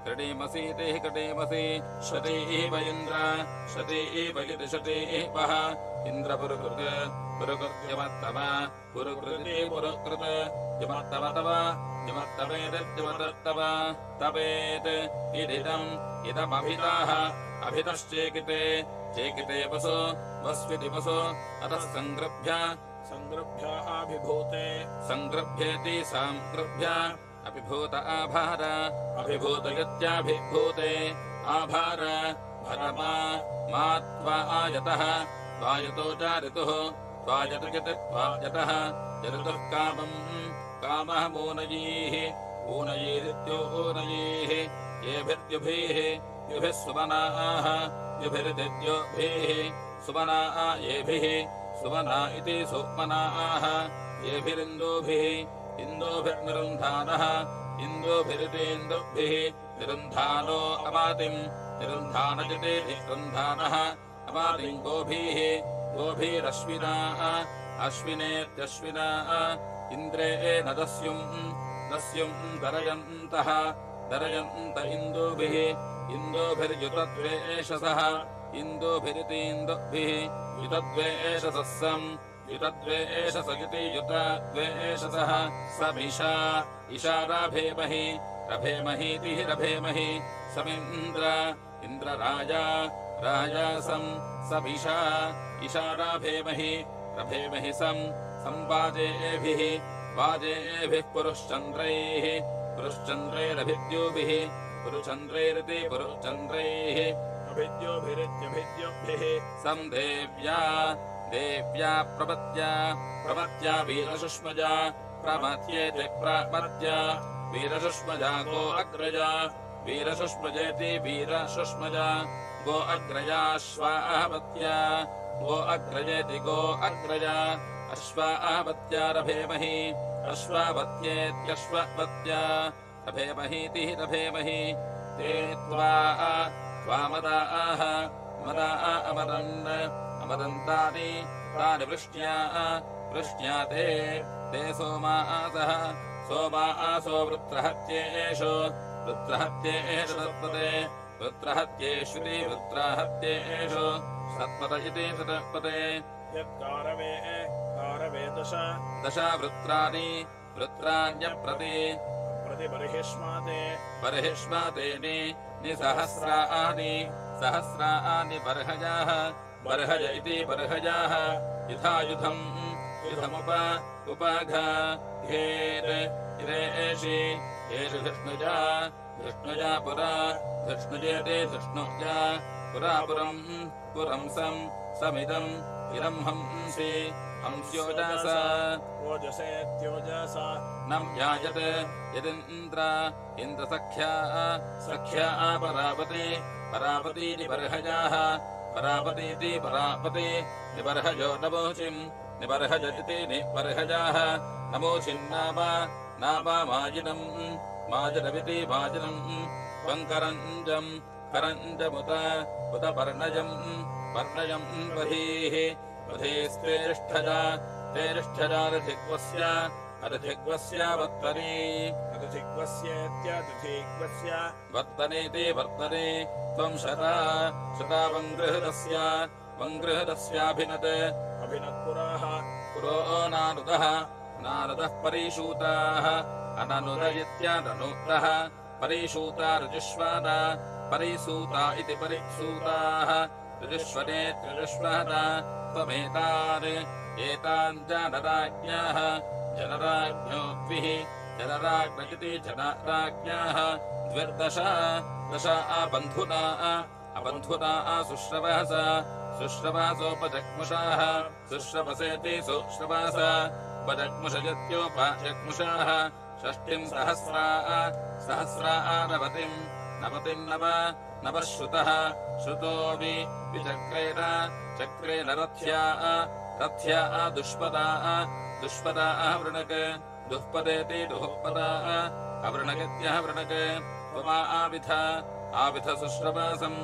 Speaker 2: गृह्णीमसि शतीव इन्द्र शतीव इति शतीवः इन्द्र पुरुकृत्यमत्तम पुरुकृति पुरुकृत यमत्तमतव यमत्तवेदित्यमतत्तव तवेत् इदमभिताः अभितश्चेकिते वसो वस्विति वसो अतः सङ्गृभ्य
Speaker 3: अभिभूते
Speaker 2: सङ्गृभ्येति साङ्गृभ्य अभिभूत आभार अभिभूतयत्याभिभूते आभार भरमा मा त्वा आयतः त्वायतो च त्वायतः ऋतुः कामः ऊनयीरित्योनयीः येभिर्युभिः सुमनाः युभिरिद्योभिः सुमना येभिः सुमना इति सुमनाः येभिरिन्दोभिः इन्दोभिर्निरुन्धानः इन्दोभिरितीन्दुभिः निरुन्धानो अमातिम् निरुन्धानजिति निरुन्धानः अमातिम् गोभिरश्विनाः अश्विनेत्यश्विनाः इन्द्रे नदस्युम् दरयन्त इन्दोभिः इन्दोभिर्युतद्वेषसः इन्दोभिरितीन्दुभिः युतद्वेषसः युतद्वेषस इति युतद्वेषसः समिषा रभेमहीति रभेमहि इन्द्रराजासम् समिषा इषाराभेमहि रभेमहि संवाजेभिः वाजेभिः पुरुश्चन्द्रैरभिद्योभिः पुरुचन्द्रैरिति पुरुचन्द्रैः
Speaker 3: अभिद्योभिरित्यभिद्योभिः
Speaker 2: संदेव्या देव्या प्रपत्या वीरसुष्मजा प्रमथ्येति प्रमथ्या वीरसुष्मजा गो अग्रजा वीरसुष्मजेति वीरसुष्मजा गो अग्रजाश्वाहवत्या गो अग्रजेति गो अग्रजा अश्वाहवत्या रभेमहि अश्वावत्येत्यश्ववत्या रभेमहीति रभेमहि ते त्वामदाः मदा अमदन्तानि तानि वृष्ट्या ते सोमासः सोमासो वृत्रहत्येषु तत्पते वृत्रहत्येष्विति वृत्रहत्येषु सत्पत इति तत्पते
Speaker 3: यत्कारवे कारवे
Speaker 2: दश वृत्राण्यप्रति बर्हिष्माते सहस्राणि बर्हज इति बर्हजाः यथा युधमुपघेत् इरेषि येषु धृष्णुजा पुरा धृष्णुजेते धृष्णुजा पुरं समिदम् इदम् हंस्योजासा
Speaker 3: ओजसेत्योजसा
Speaker 2: नम् याजत यदिन्द्रसख्या परापतीति बर्हजाः परापतीति परापति निबर्हजो नमोचिम् निबर्हजति निबर्हजाः नमोचिन्नापा माजिनमिति माजिनम् त्वम् करञ्जमुत पर्णजम् बधीस्तेष्ठजा रथिग्वस्य वर्तनेति वर्तने त्वम् शता वङ्गृहदस्याभिनत्पुराः पुरो नारदः परिषूताः अननुद इत्यादनुक्तः परिषूता ऋजुष्वादा परिसूता इति परिसूताः ऋजुष्वने ऋजुष्वादा त्वमेतान् जनराज्ञाः जनराज्ञोद्भिः जनराज्ञिति जनराज्ञाः द्विर्दश अबन्धुना सुश्रवासोपजग्मुषाः सुश्रवसेति सुश्रवास उपजग्मुषयत्योपजग्मुषाः षष्टिम् सहस्रा नवतिम् नवः श्रुतो विचक्रेण रथ्या दुष्पदा वृणक दुःपदेति दुःपदा अवृणगत्यः वृणक त्वमा आविथ सुश्रवासम्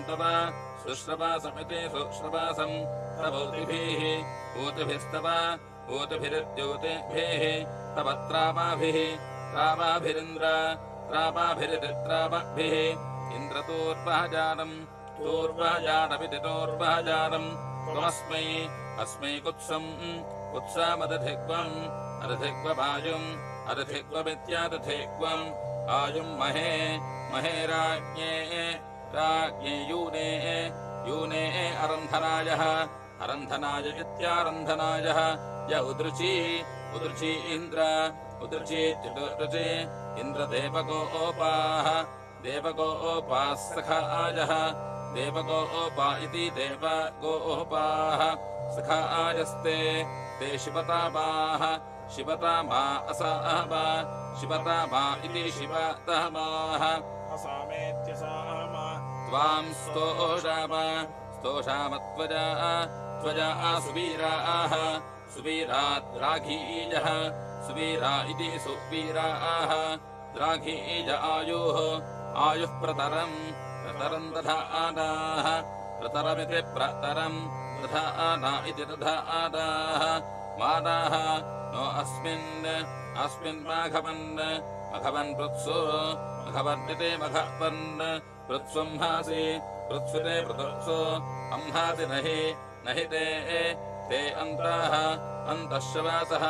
Speaker 2: तव सुश्रवासमिति सुश्रवासम् तवोतिभिस्तव ऊतिभिरित्योतिभिः तव त्रावाभिरिन्द्रावाभिरित्रावाभिः इन्द्रतोर्वहजानमिति तोर्वहजानम् त्वमस्मै कुत्सामदधिग्वम् अदधिग्वमायुम् अदधिग्वमित्यादधिग्वम् आयुम् महे राज्ञे यूने अरन्धनाय इत्यारन्धनायः य उदृची उदृचीत्युदृचे इन्द्रदेवगोपाः सखायः देवगोपा इति देवगोपाः सखायस्ते ते शिवतामाः शिवतामा असामा शिवतामा इति शिवतामाः
Speaker 3: असामेत्यसामा
Speaker 2: त्वाम् स्तोषामत्वजा सुवीराः सुवीराद्राघीजः सुवीरा इति सुवीराः द्राघीज आयुः प्रतरम् दधानाः प्रतरमिति प्रतरम् दधाना इति दधानाः मानाः नो अस्मिन् मघवन् मघवन्निति मघवन् पृत्स्वंहासि पृत्स्विते पृथुत्सो अंहासि नहि ते अन्तः शवासः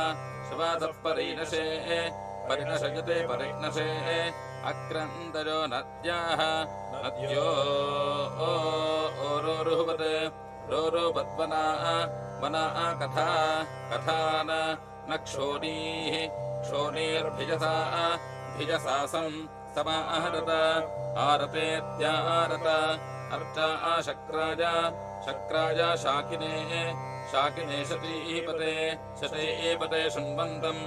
Speaker 2: परिणशयते परिणशे अक्रन्दरो नद्याः नद्यो रोरुवद्वनाः कथा न क्षोणीर्भिजसासम् समाहरत आरतेत्यारत अर्चा शक्राय शक्राय शाकिने शाकिने शतीपते शतेपते शृण्वन्तम्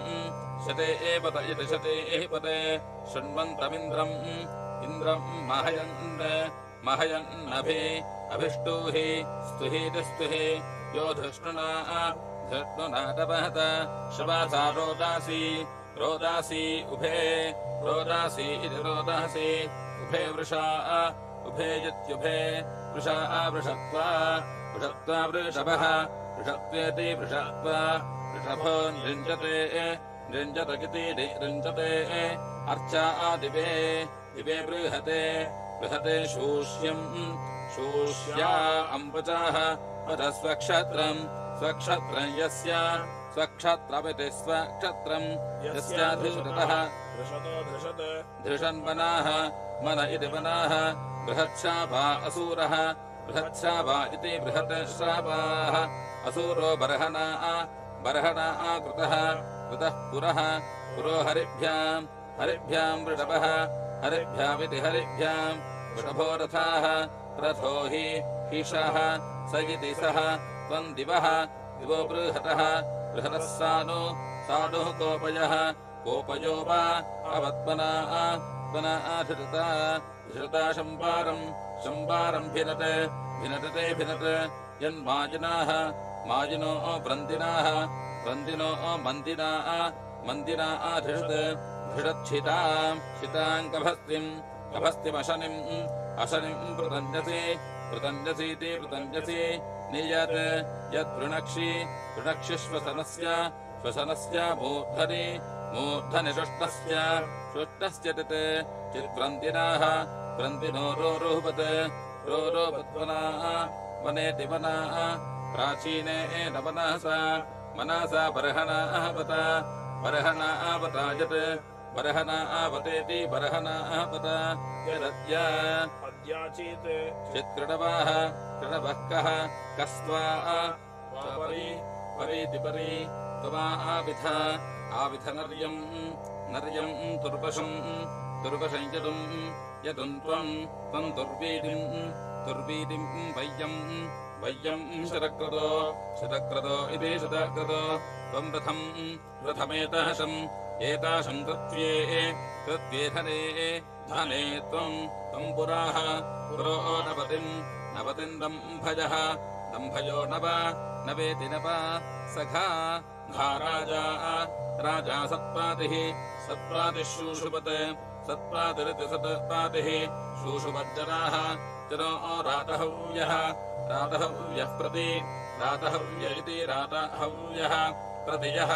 Speaker 2: शतेपत इति शतेपते शृण्वन्तमिन्द्रम् इन्द्रम् महयन् महयन्नभि अभिष्टुहि स्तुहीति स्तुहि यो धृष्णुना धृष्णुना तपहत शवासा रोदासी रोदासी उभे रोदासी इति रोदासी उभे वृषा उभे इत्युभे वृषा वृषत्वा वृषत्वा वृषभः वृषत्वेति वृषत्वा वृषभो नृञ्जते नृञ्जतकिति नृञ्जते अर्चा दिवे दिवे बृहते बृहते शूष्यम् शूष्या अम्बुजाः वद स्वक्षत्रम् स्वक्षत्रम् यस्य स्वक्षत्रमिति स्वक्षत्रम् यस्य धृषतः
Speaker 3: धृषतो धृषत्
Speaker 2: धृषन्वनाः मन इति वनाः बृहत्शापा असूरः बृहत्शापा इति बृहत्श्रापाः असूरो बर्हणाः बर्हणाः कृतः कृतः पुरः पुरो हरिभ्याम् हरिभ्याम् वृषभः हरिभ्यामिति हरिभ्याम् वृषभो रथाः रथो हि हीषः स इति सः त्वम् दिवः दिवो बृहतः बृहतः सानुः कोपयः कोपयो वा अवत्मना धृता शम्बारम् भिनते भिनत् यन्माजिनाः माजिनो वृन्दिनाः वृन्दिनो मन्दिना धृषच्छिताम् कभस्तिमशनिम् पृतञ्जसीति नियत् यद्वृणक्षि श्वसनस्य मूर्धनि शुष्टस्य चिद्वृन्दिनाः वृन्दिनो रोरुहवत् वनेति वनाः प्राचीने मनसा बर्हणावता यत् बर्हणावतेति बर्हणावता यदद्य
Speaker 3: अद्याचीत्
Speaker 2: चित्कृडवाः कृडवः कः कस्त्वा परीति त्वमा आविध नर्यम् तुर्पशम् यदुम् त्वम् तुर्वीतिम् वय्यम् शतक्रतो इति शतक्रतो त्वम् रथमेताशम् कृत्ये धने त्वम् पुराः पुरो नवतिम् दम्भयो नवेति नवा सखा राजा सत्पातिः शूशुपत् सत्पातिः शूशुपज्जनाः जनो रातहव्यः रातहव्य इति रातहव्यः प्रतियः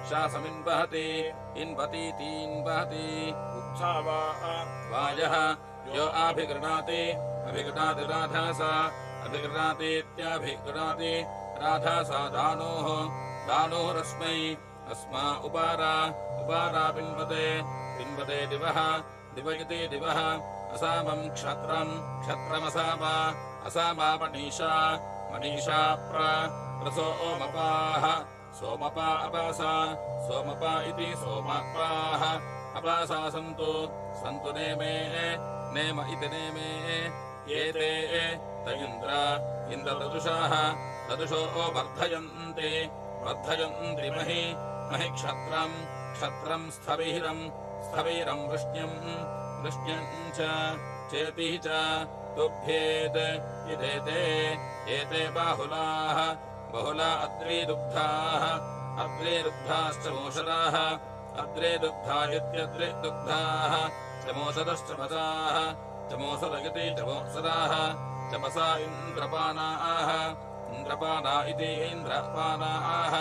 Speaker 2: शासमिन्वहति इन्वतीतीन्वहति
Speaker 3: उत्सावा
Speaker 2: वायः यो अभिगृणाति राधासा अभिगृणातीत्याभिगृणाति राधासा दानोरस्मै अस्मा उपारा पिन्वते दिवः दिव इति दिवः असामम् क्षत्रमसामा मनीषा प्रसोमपाः सोमपा अपासा सोमपा इति सोमपाः अपासा सन्तु नेम इति नेमे एते त इन्द्रदुषाः तदुषो वर्धयन्ति महि क्षत्रम् स्थवीरम् वृष्ण्यम् च चेतिः च तुभ्येत् एते बहुला अद्रीदुग्धाश्च मोषदाः अद्रीदुग्धा इत्यद्रीदुग्धाः च मोषदश्च पसाः च मोषद इति च मोषदाः चपसा इन्द्रपाना इति इन्द्रपानाः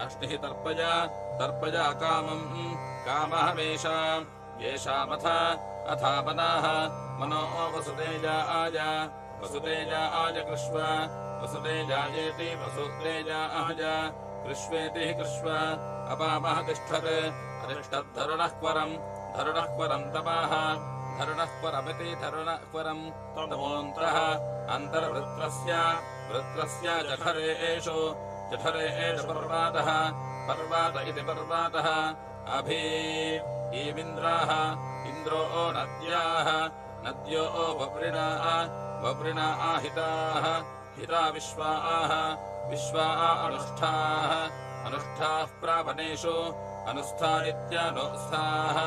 Speaker 2: अष्टिः तर्पया कामहमेषाम् येषामथामनाः मनो वसुतेजाय कृष्व वसुतेजायेति वसुतेजाय कृष्वेति कृष्व अपामः तिष्ठद्धरुणः तमाः धरुणः परमिति तमोऽन्तः अन्तर्वृत्रस्य जठरे एष पर्वातः इति पर्वातः अभि ईमिन्द्राः इन्द्रो नद्याः नद्यो ववृणा आहिताः हिता विश्वाः अनुष्ठाः प्रावणेषु अनुष्ठानित्यानुष्ठाः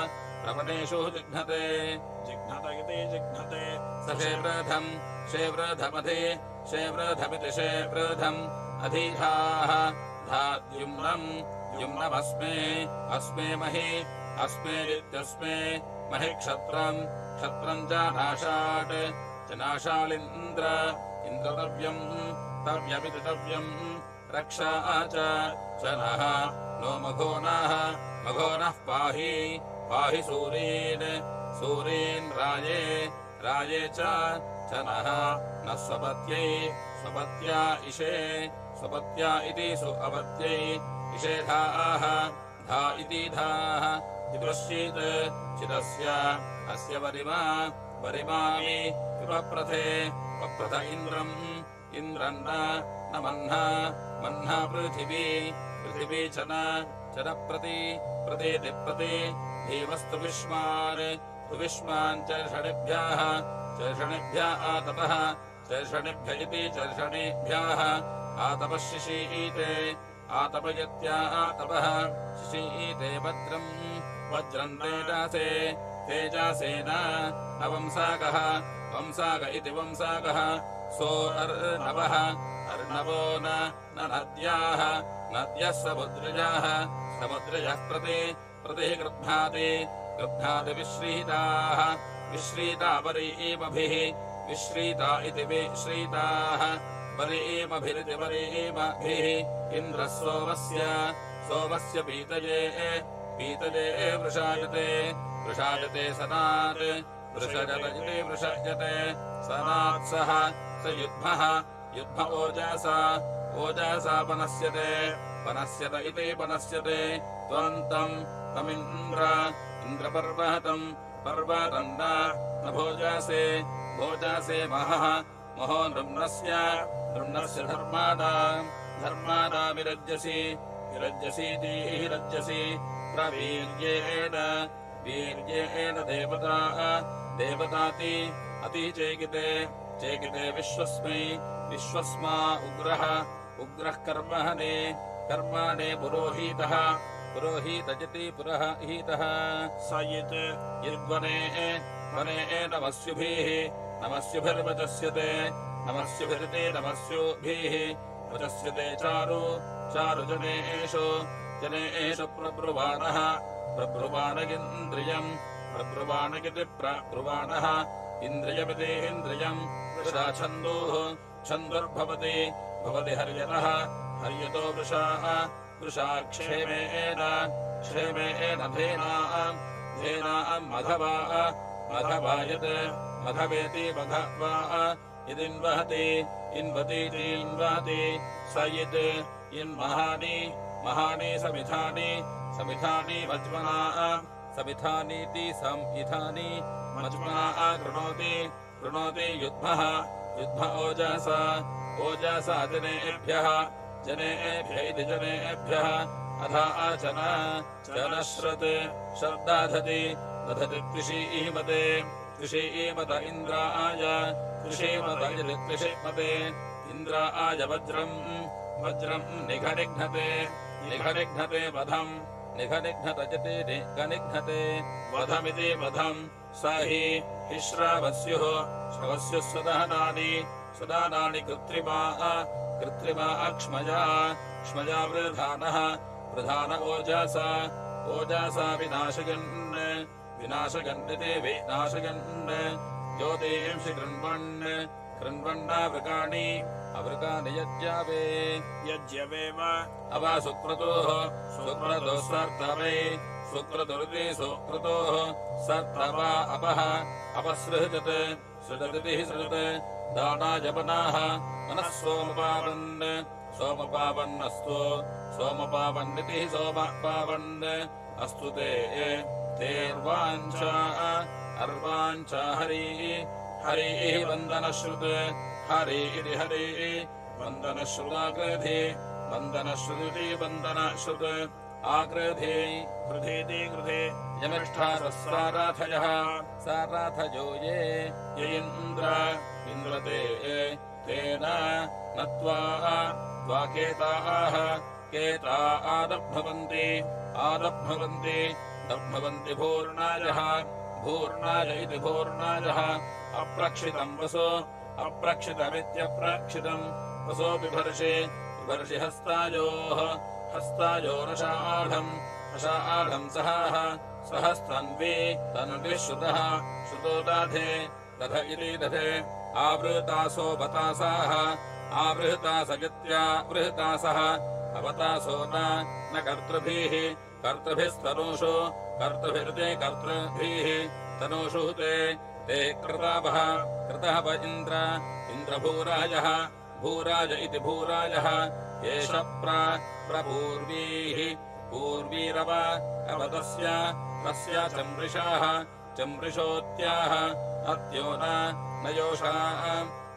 Speaker 2: प्रवणेषु जिघ्नते
Speaker 3: इति जिघ्नते
Speaker 2: शेव्रधमिति शेव्रधम् अधीधाः अस्मे महि अस्मेरित्यस्मे महि क्षत्रम् च नाशालिन्द्रतव्यम् तव्यमिति तव्यम् रक्षा च नः नो मघोनः पाहि सूरीन् राये च नः स्वपत्या इषे स्वपत्या इति सुअपत्यै इषे धाः धा इति धाः इदश्चित् चिदस्य अस्य वरिमामि पप्रथ इन्द्रम् न मह्ना पृथिवी च न प्रति धीमस्तु विष्मान् चर्षणिभ्यः आतपः चर्षणिभ्य इति चर्षणिभ्यः आतपः शिशीते आतपयत्या आतपः शिशीते वज्रम् तेजासेन वंसाक इति वंसाकः सो अर्णवो न नद्याः समुद्रजाः प्रति गृह्णाति विश्रीता वरीमभिः विश्रीता इति विश्रीताः वरीमभिरिति वरीमभिः इन्द्रः सोमस्य पीतये वृषायते सनात् वृषजते सनात् सः स युद्ध ओजसा पनस्यत इति पनस्यते तमिन्द्रपर्वतम् न भोजासे महो नृम्नस्य धर्मादामिरज्यसीति प्रवीर्येण देवताति अतिचेकिते विश्वस्मा उग्रः कर्मणे पुरोहितजति पुरोहितः
Speaker 3: स
Speaker 2: यद्वने नमस्युभिर्वचस्यते वचस्यते चारुजनेषु प्रब्रुवाणः प्रब्रुवाणगिति प्रब्रुवाणः इन्द्रियमिति इन्द्रियम् छन्दुर्भवति हर्यतो वृषा क्षेमेन धेनाम् मघवायत् मघवेति मघवा यदिन्वहति इन्वहति स यत् इन्महानि समिधानि समिधानीति समिधानि मज्मना कृणोति युद्ध ओजसा जनेभ्यः इति जनेभ्यः अथा श्रद्धाधति कृषीमत इन्द्राय कृषीमते इन्द्राय वज्रम् निघनिघ्नते वधम् निघनिघ्नतजते निघनिघ्नते वधमिति वधम् स हि श्रावस्युः सुदानानि कृत्रिमा क्ष्मजा प्रधान ओजसा विनाशगन्निति विनाशगन् ज्योतिंषि कृण्वन्नावृकाणि यज्ञवेव अवा सुक्रतोः सुक्रतुरिति सुक्रतोः सर्तवा अपसृजते सृजते दानाजपनाः मनः सोमपावन्नस्तु सोमपावन्निति सोमपावन् अस्तु अर्वाञ्चा हरिः वन्दनश्रुत् हरि इति हरिः वन्दनश्रुताकृति वन्दनश्रुति वन्दनश्रुत् आकृधे
Speaker 3: कृधेति कृधे
Speaker 2: यमिष्ठारस्साराथयः साराथयो ये इन्द्र तेन नत्वा केताः केता आदभ्भवन्ति दभ्भवन्ति भूर्णायः भूर्णाय इति भूर्णायः अप्रक्षितम् वसो अप्रक्षितमित्यप्रक्षितम् वसो बिभर्षि हस्तायोरषाढम् सहस्तन्विः श्रुतो दधे दध इति दधे आवृतासो बतासाः आवृहतासगत्या वृहतासः अवतासो न कर्तृभिस्तनूषु कर्तृभिर्ते कर्तृभिः तनूषु ते कृतावः कृतः इन्द्रभूराजः भूराज इति भूराजः एष प्रपूर्वीः पूर्वीरव अवतस्य तस्य चमृषोत्याः अत्यो न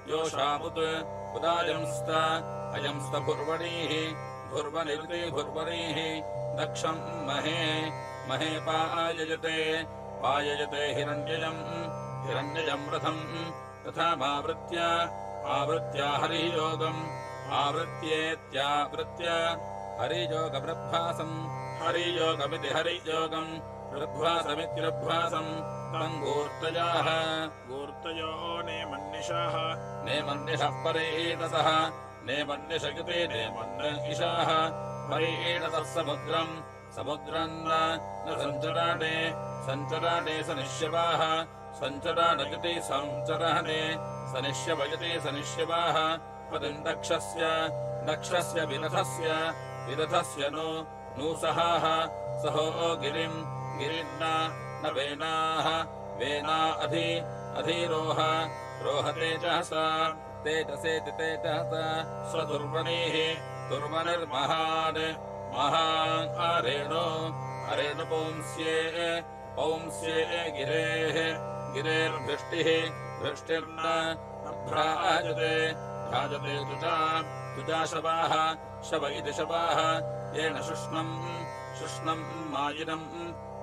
Speaker 2: योषामुत् उदायंस्त अयंस्त भुर्वणीः भुर्वणीः दक्षम् महे पायजते हिरण्यजम् रथम् तथामावृत्या हरियोगम् आवृत्य हरियोगब्रह्भासम् हरियोगमिति हरियोगम् ब्रह्भासमित्यब्भासम् तम्
Speaker 3: गूर्तयो नेमन्निषाः
Speaker 2: नेमन्निषः परेणसः नेमन्निषयते नेमन्निषाः परेणसः समुद्रम् न सञ्चराणे सनिष्यवाः सञ्चराणयति सञ्चरहणे सनिष्यवयति सनिष्यवाः पतिम् दक्षस्य विरथस्य नु सहाः सहो गिरिम् न वेना रोहते तेजसा तेजसेति तेजसा स्वदुर्वणीः दुर्वनिर्महान् अरेणु पौंस्ये गिरेर्भृष्टिर्न भ्राजते तुजा शवाः शव इति शवाः येन शुष्णम्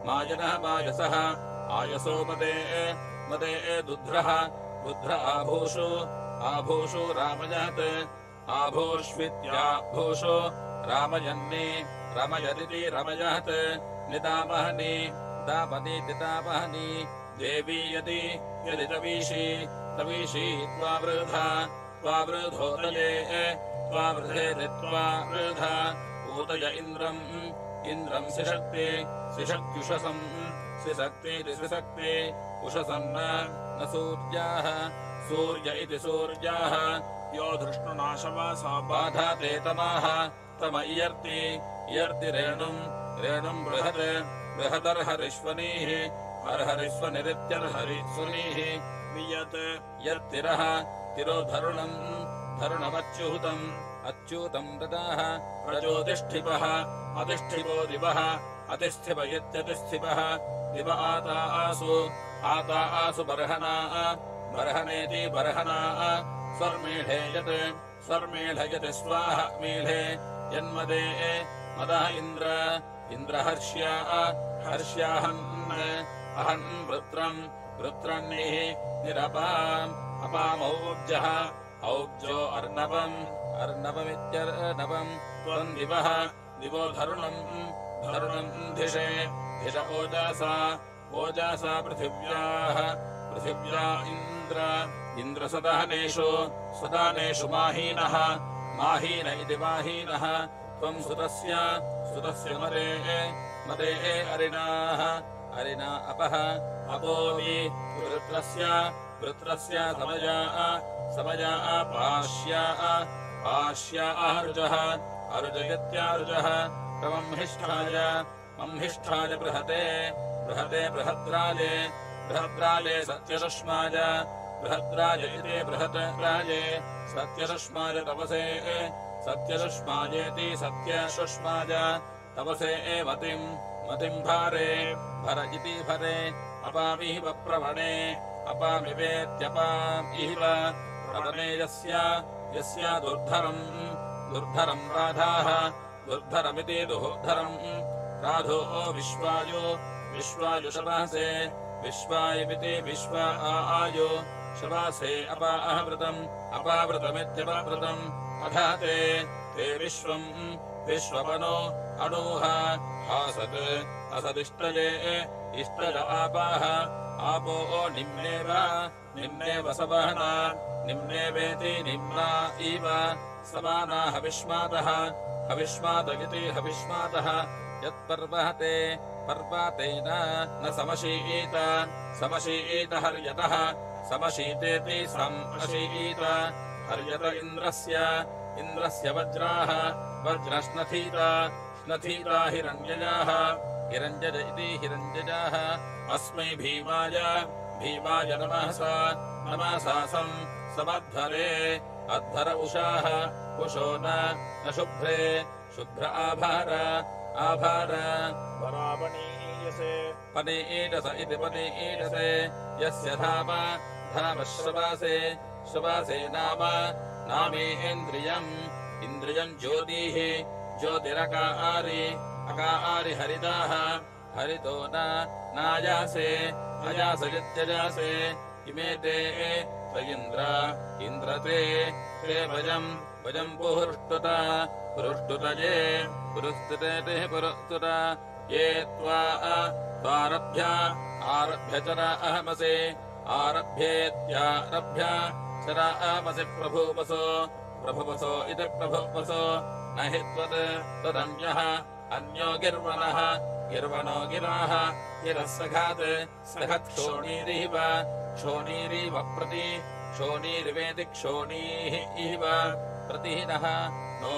Speaker 2: मायिनः मायसः आयसो मदे दुध्रः आभूषो रामयत् आभूष्वित्याभूषो रमयदिति रमयत् निदामहनि दापनीति देवी यदि तवीषी त्वावृधोदये त्वावृधेति त्वावृधा ऊतय इन्द्रम् सिषक्त्युषसम् सिषक्ति उषसन्न न सूर्य इति सूर्याः
Speaker 3: यो धृष्णुनाशवासा
Speaker 2: बाधाते तमाः तम इयर्ति रेणुम् बृहदर्हरिष्वनीः अर्हरिष्वनिरित्यर्हरिष्वनीः तिरो धरुणमच्यूतम् ददाः प्रजोतिष्ठिपः अधिष्ठिपो दिवः अतिष्ठिप इत्यतिष्ठिपः दिव आता आसु बर्हनेति बर्हनाः स्वर्मेढयति स्वाह मीढे यन्मदे मदः हर्ष्याहन् वृत्रन्निः निरपाम् अपामौब्जः औब्जो अर्णवमित्यर्णवम् त्वम् दिवो धरुणम् धिषे ओजासा पृथिव्या इन्द्रसदानेषु माहीन इति माहीनः त्वम् सुतस्य मदे अरिणा अपोवि वृत्रस्य समया पाश्या अरुजयत्यारुजः मम्हिष्ठाय बृहते बृहद्राजे सत्यसुष्माय बृहद्राज इति बृहद्राजे सत्यसुष्माय तपसे सत्यसुष्मायेति सत्यसुष्माय तपसे मतिम् भर इति भरे अपामिह प्रवणे अपामिवेत्यपामिह प्रवणे यस्य दुर्धरम् दुर्धरमिति दुहोद्धरम् राधो विश्वायो विश्वायुषवासे विश्वायमिति विश्वा आयो शवासे अपावृतम् अपावृतमित्यपावृतम् अधाते ते विश्वम् विश्वमनो अनूह आसत् असदिष्टये इष्टज आपाः आपो निम्नेव सवहना निम्नेवेति निम्ना इव समाना हविष्मातः हविष्मात इति हविष्मातः यत्पर्वहते पर्वातेन न समशीत समशीत हर्यतः समशीतेति समशीत हर्यत इन्द्रस्य वज्राः वज्रश्नथीता श्नथीता हिरण्यजाः हिरण्यज इति हिरण्यजाः अस्मै भीमाय नमसा समध्वरे अध्वर उषाः उषो न शुभ्रे शुभ्र आभार
Speaker 3: वरापणीयसे
Speaker 2: पनीडस इति पनीडसे यस्य धाम श्रवासे नामेन्द्रियम् ज्योतिः ज्योतिरकारि हरिताः हरितो नायासे अयासगित्यजासे इमे ते इन्द्रते भजम् पुरुष्टुतये पुरुस्तुते पुरुस्तुत ये आरभ्य चरा अहमसे आरभ्येत्यारभ्य चरा अहमसि प्रभुवसो इति प्रभुवसो न हि त्वदन्यः अन्यो गिर्वणो गिराः गिरः क्षोणीरिव प्रति क्षोणीरिवेति क्षोणीः इव प्रतिहिनः नो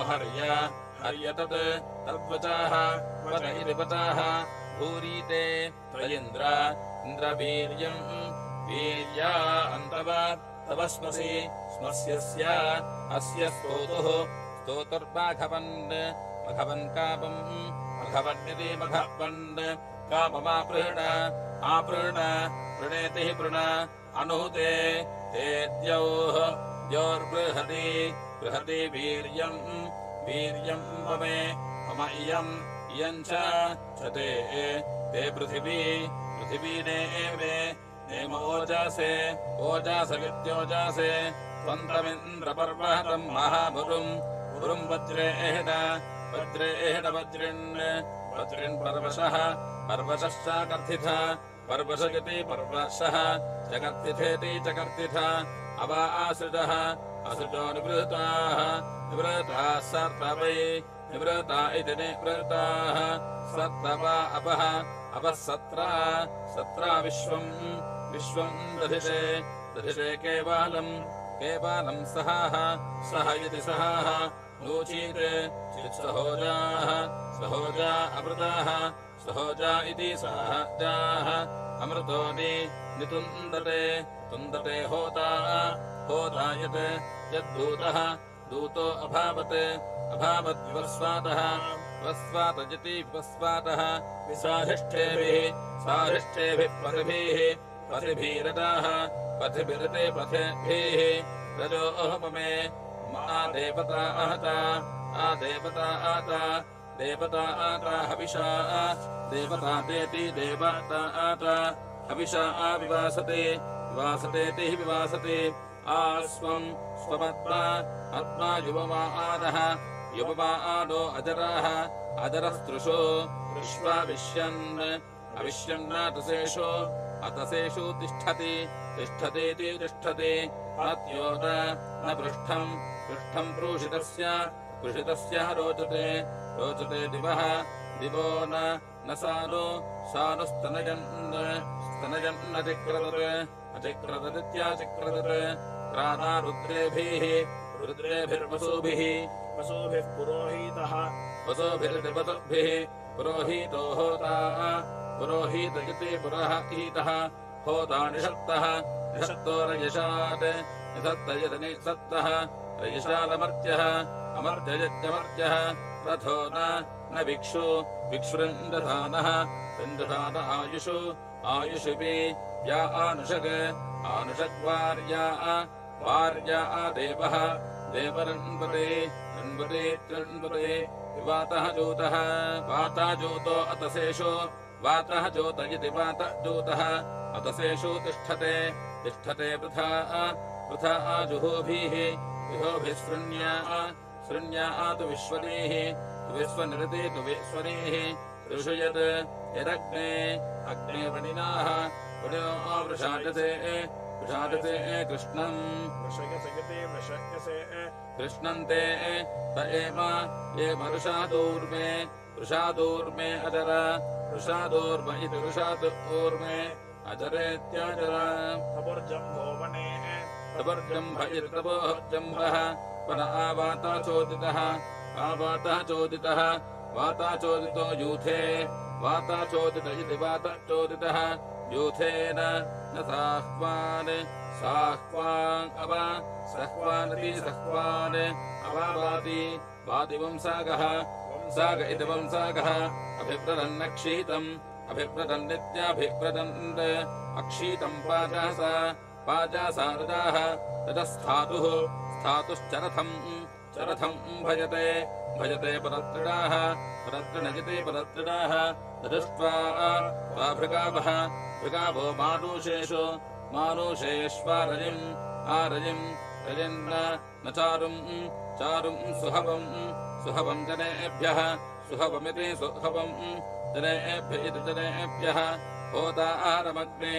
Speaker 2: तद्वचाः वचैरिवचाः भूरीते इन्द्रवीर्यम् वीर्या अन्तव तव स्मस्यस्य अस्य स्तोतुर्माघवन् मघवन्निति मघवन् काममापृण पृणेति पृण अनुते ते द्योर्बृहति वीर्यम् मम इयम् च ते पृथिवीनेमे नेमोजासे ओजासविद्योजासे त्वन्तमिन्द्रपर्वतम् महामुरुम् वज्रेण वज्रिन् पर्वशश्चाकर्थिथ पर्वशः चकर्तिथेति चकर्तिथ अवा आसृजः असृजो निवृताः सर्तवै निवृता इति निवृताः सर्तवा अपः सत्रा विश्वम् दधिषे केवलम् सह इति सहाः नूचीते सहोजा अमृताः सहोजा इति सहजाः अमृतो नितुन्दते होता यद्दूतः दूतो अभावद्विवस्वातः वस्वातजिति विवस्वातः साधिष्ठेभिः पथिभिरताः पथिभिरते पथिभिः रजो अहममे देवता आता हविषा देवता तेति देवता आता हविषा विवासतेति विवासते स्वपत्मा युवमा आदो अजराः अजरस्तृशो अविश्यन्नातसेषु अतसेषु तिष्ठतीति तिष्ठति अत्योत न पृष्ठम् पृषितस्य रोचते दिवो न स्तनजन्नतिक्रदत् प्राणा रुद्रेभिर्वसुभिः पुरोहितः पुरोहितो होता पुरोहित इति पुरोहितः होता निषत्तो रजसात् निषत्तः रजसादमर्त्यः अमर्त्यजत्यमर्त्यः रथो न भिक्षुरिन्दधानः आयुषुपि या आनुषग्वार्या देवः देवरण्पते रण्पते त्रण्पते वातः जोतः वाताजोतो अतसेषु वातः जोत इति वातजोतः अतसेषु तिष्ठते तिष्ठते पृथा पृथा जुहोभिः जुहोभिः शृण्या तु विश्वनीः तु विश्वनिरते तु विश्वनीः ऋषयत् यदग्ने अग्ने वणिनाः वणिनो वृषाजसे वृषाजसे कृष्णम्
Speaker 3: वृषयसगते वृषयसे
Speaker 2: कृष्णन्ते त एव वृषादूर्मे अजर वृषादूर्म इति वृषादूर्मे अजरेत्याजर
Speaker 3: तवर्जम्भो वने
Speaker 2: तवर्जम्भ इति तपोर्जम्भः वन आवाताचोदितः आवाताचोदितः वाताचोदितो यूथे वाताचोदित इति वाताचोदितः यूथेन न साह्वान् साह्वान् अव सह्वानति सह्वान् अवावाति वाति वंसागः वंसाग इति वंसागः अभिप्रदन्नक्षीतम् अभिप्रदन्नित्याभिप्रदन् अक्षीतम् पाजासा पाजासा रजाः रजस्थातुः स्थातुश्चरथम् चरथम् भजते भजते परत्रिडाः परत्रिणजिते परत्रिडाः दृष्ट्वा भृगावः भृगावो मानुषेषु मानुषेष्वारजिम् आरजिम् रजिन्न न चारुम् चारुम् सुहवम् सुहवम् जनेभ्यः सुहवमिति सुहवम् जनेभ्य इति जनेभ्यः होतारमग्ने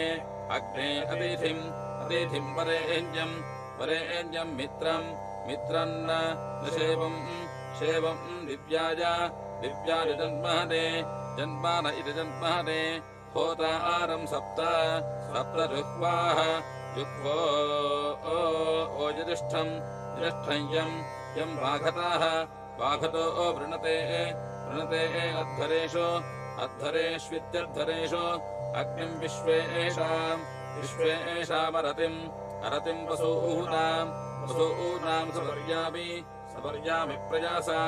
Speaker 2: अग्ने अतिथिम् अतिथिम् वरेण्यम् वरेण्यम् मित्रम् मित्रन्न न शेवम् शेवम् दिव्याय दिव्याय जन्महने जन्मान इति जन्महने होतारम् सप्त सप्त जुह्वाः जुह्वो ओजतिष्ठम् ज्येष्ठम् यम् वाघताः वाघतो वृणते वृणते अध्वरेषु अध्वरेष्वित्यध्वरेषु अग्निम् विश्वेषाम् विश्वेषामरतिम् अरतिम् वसूनाम् वसूनाम् सपर्यामि सपर्यामि प्रजासा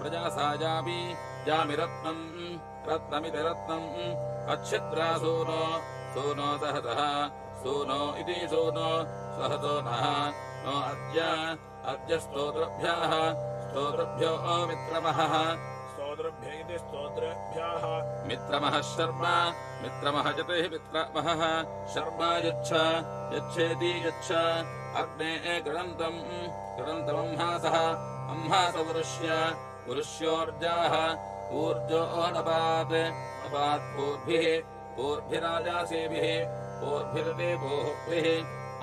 Speaker 2: प्रजासायामि यामि रत्नम् रत्नमिति रत्नम् अच्छिद्रा सूनो सूनो सहतः सूनो इति सूनो सहतो नः नो अद्य स्तोत्रभ्यः स्तोत्रभ्यो मित्रमः
Speaker 3: स्तोत्रभ्य इति स्तोत्रभ्यः
Speaker 2: मित्रमः शर्मा मित्रमः जतेः मित्रमः शर्मा यच्छ यच्छेति यच्छ अग्ने गृणन्तम् गृणन्तमंहासः अंहासवरुष्य वरुष्योर्जाः ऊर्जो नपात् नपात् पूर्भिः पूर्भिराजासेभिः पूर्भिरते भोभिः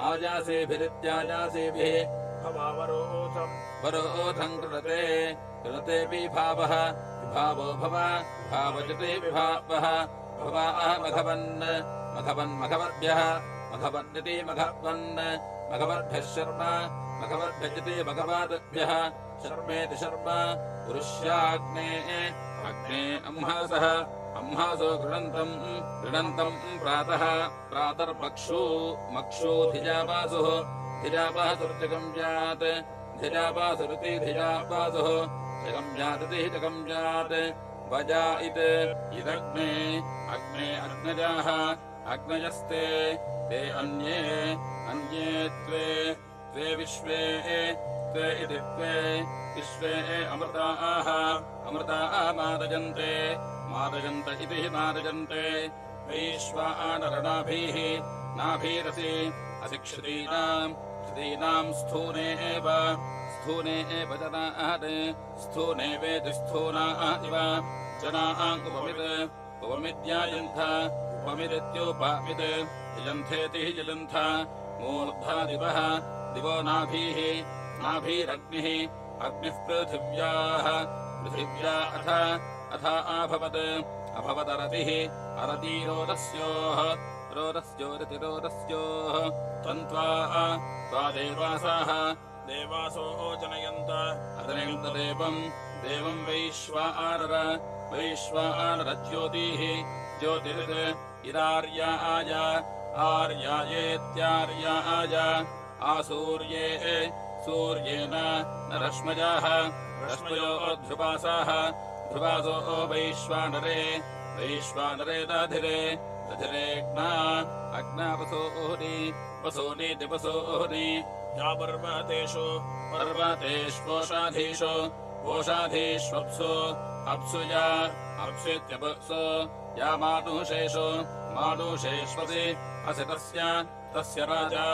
Speaker 2: आजासेभिरित्याजासेभिः
Speaker 3: भवावरोधम्
Speaker 2: वरोधम् कृणते कृणते विभावः विभावो भव भावजते विभावः भवा मघवन् मघवन् मघवद्भ्यः मघवन्निति मघवन् मघवद्भ्यः शर्मा मघवद्भ्यजते मघवाद्भ्यः शर्मेति शर्मा पुरुष्याग्ने अग्ने अंहासः अंहासो गृणन्तम् गृणन्तम् प्रातः प्रातर्मक्षू मक्षू धिजावासुः धिजावासुर्जगम् जात् धिजावासुरिति धिजावासुः जगम् जातिति जगम् जात् वजा इदग्ने अग्ने अग्नजाः अग्नजस्ते ते अन्ये अन्ये त्वे त्वे विश्वे त्वे इति त्वे विश्वे अमृताः अमृताः मादजन्ते मादजन्त इति मादजन्ते वैश्वानरनाभिः नाभिरसि असि क्षुतीनाम् स्थूने एव जनाः स्थूने वेति स्थूनाः इव जनाः उपमिद्यायन्थ उपमिदित्योपमित् यजन्थेति यजन्थ मूर्धा दिवः दिवो नाभिः नाभिरग्निः अग्निः पृथिव्याः पृथिव्या अथ अभवदरतिः अरतिरोदस्योः रोदस्योरिति रोदस्योः त्वन्त्वा देवासाः
Speaker 3: देवासो जनयन्त
Speaker 2: अदनयन्त देवम् वैश्वानरज्योतिः ज्योतिरित् इदार्याय आर्यायेत्यार्याय आसूर्ये सूर्येण न रश्मजाः रश्मयो ध्रुवासाः ध्रुवासो वैश्वानरे वैश्वानरे दधिरे दधिरेग्ना अग्ना वसूनि वसूनीति वसूनि
Speaker 3: या पर्वतेषु
Speaker 2: पर्वतेष्वोषाधीषु ओषाधीष्वप्सु अप्सु या अप्सित्यप्सु या मानुषेषु मानुषेष्वसि असि तस्य राजा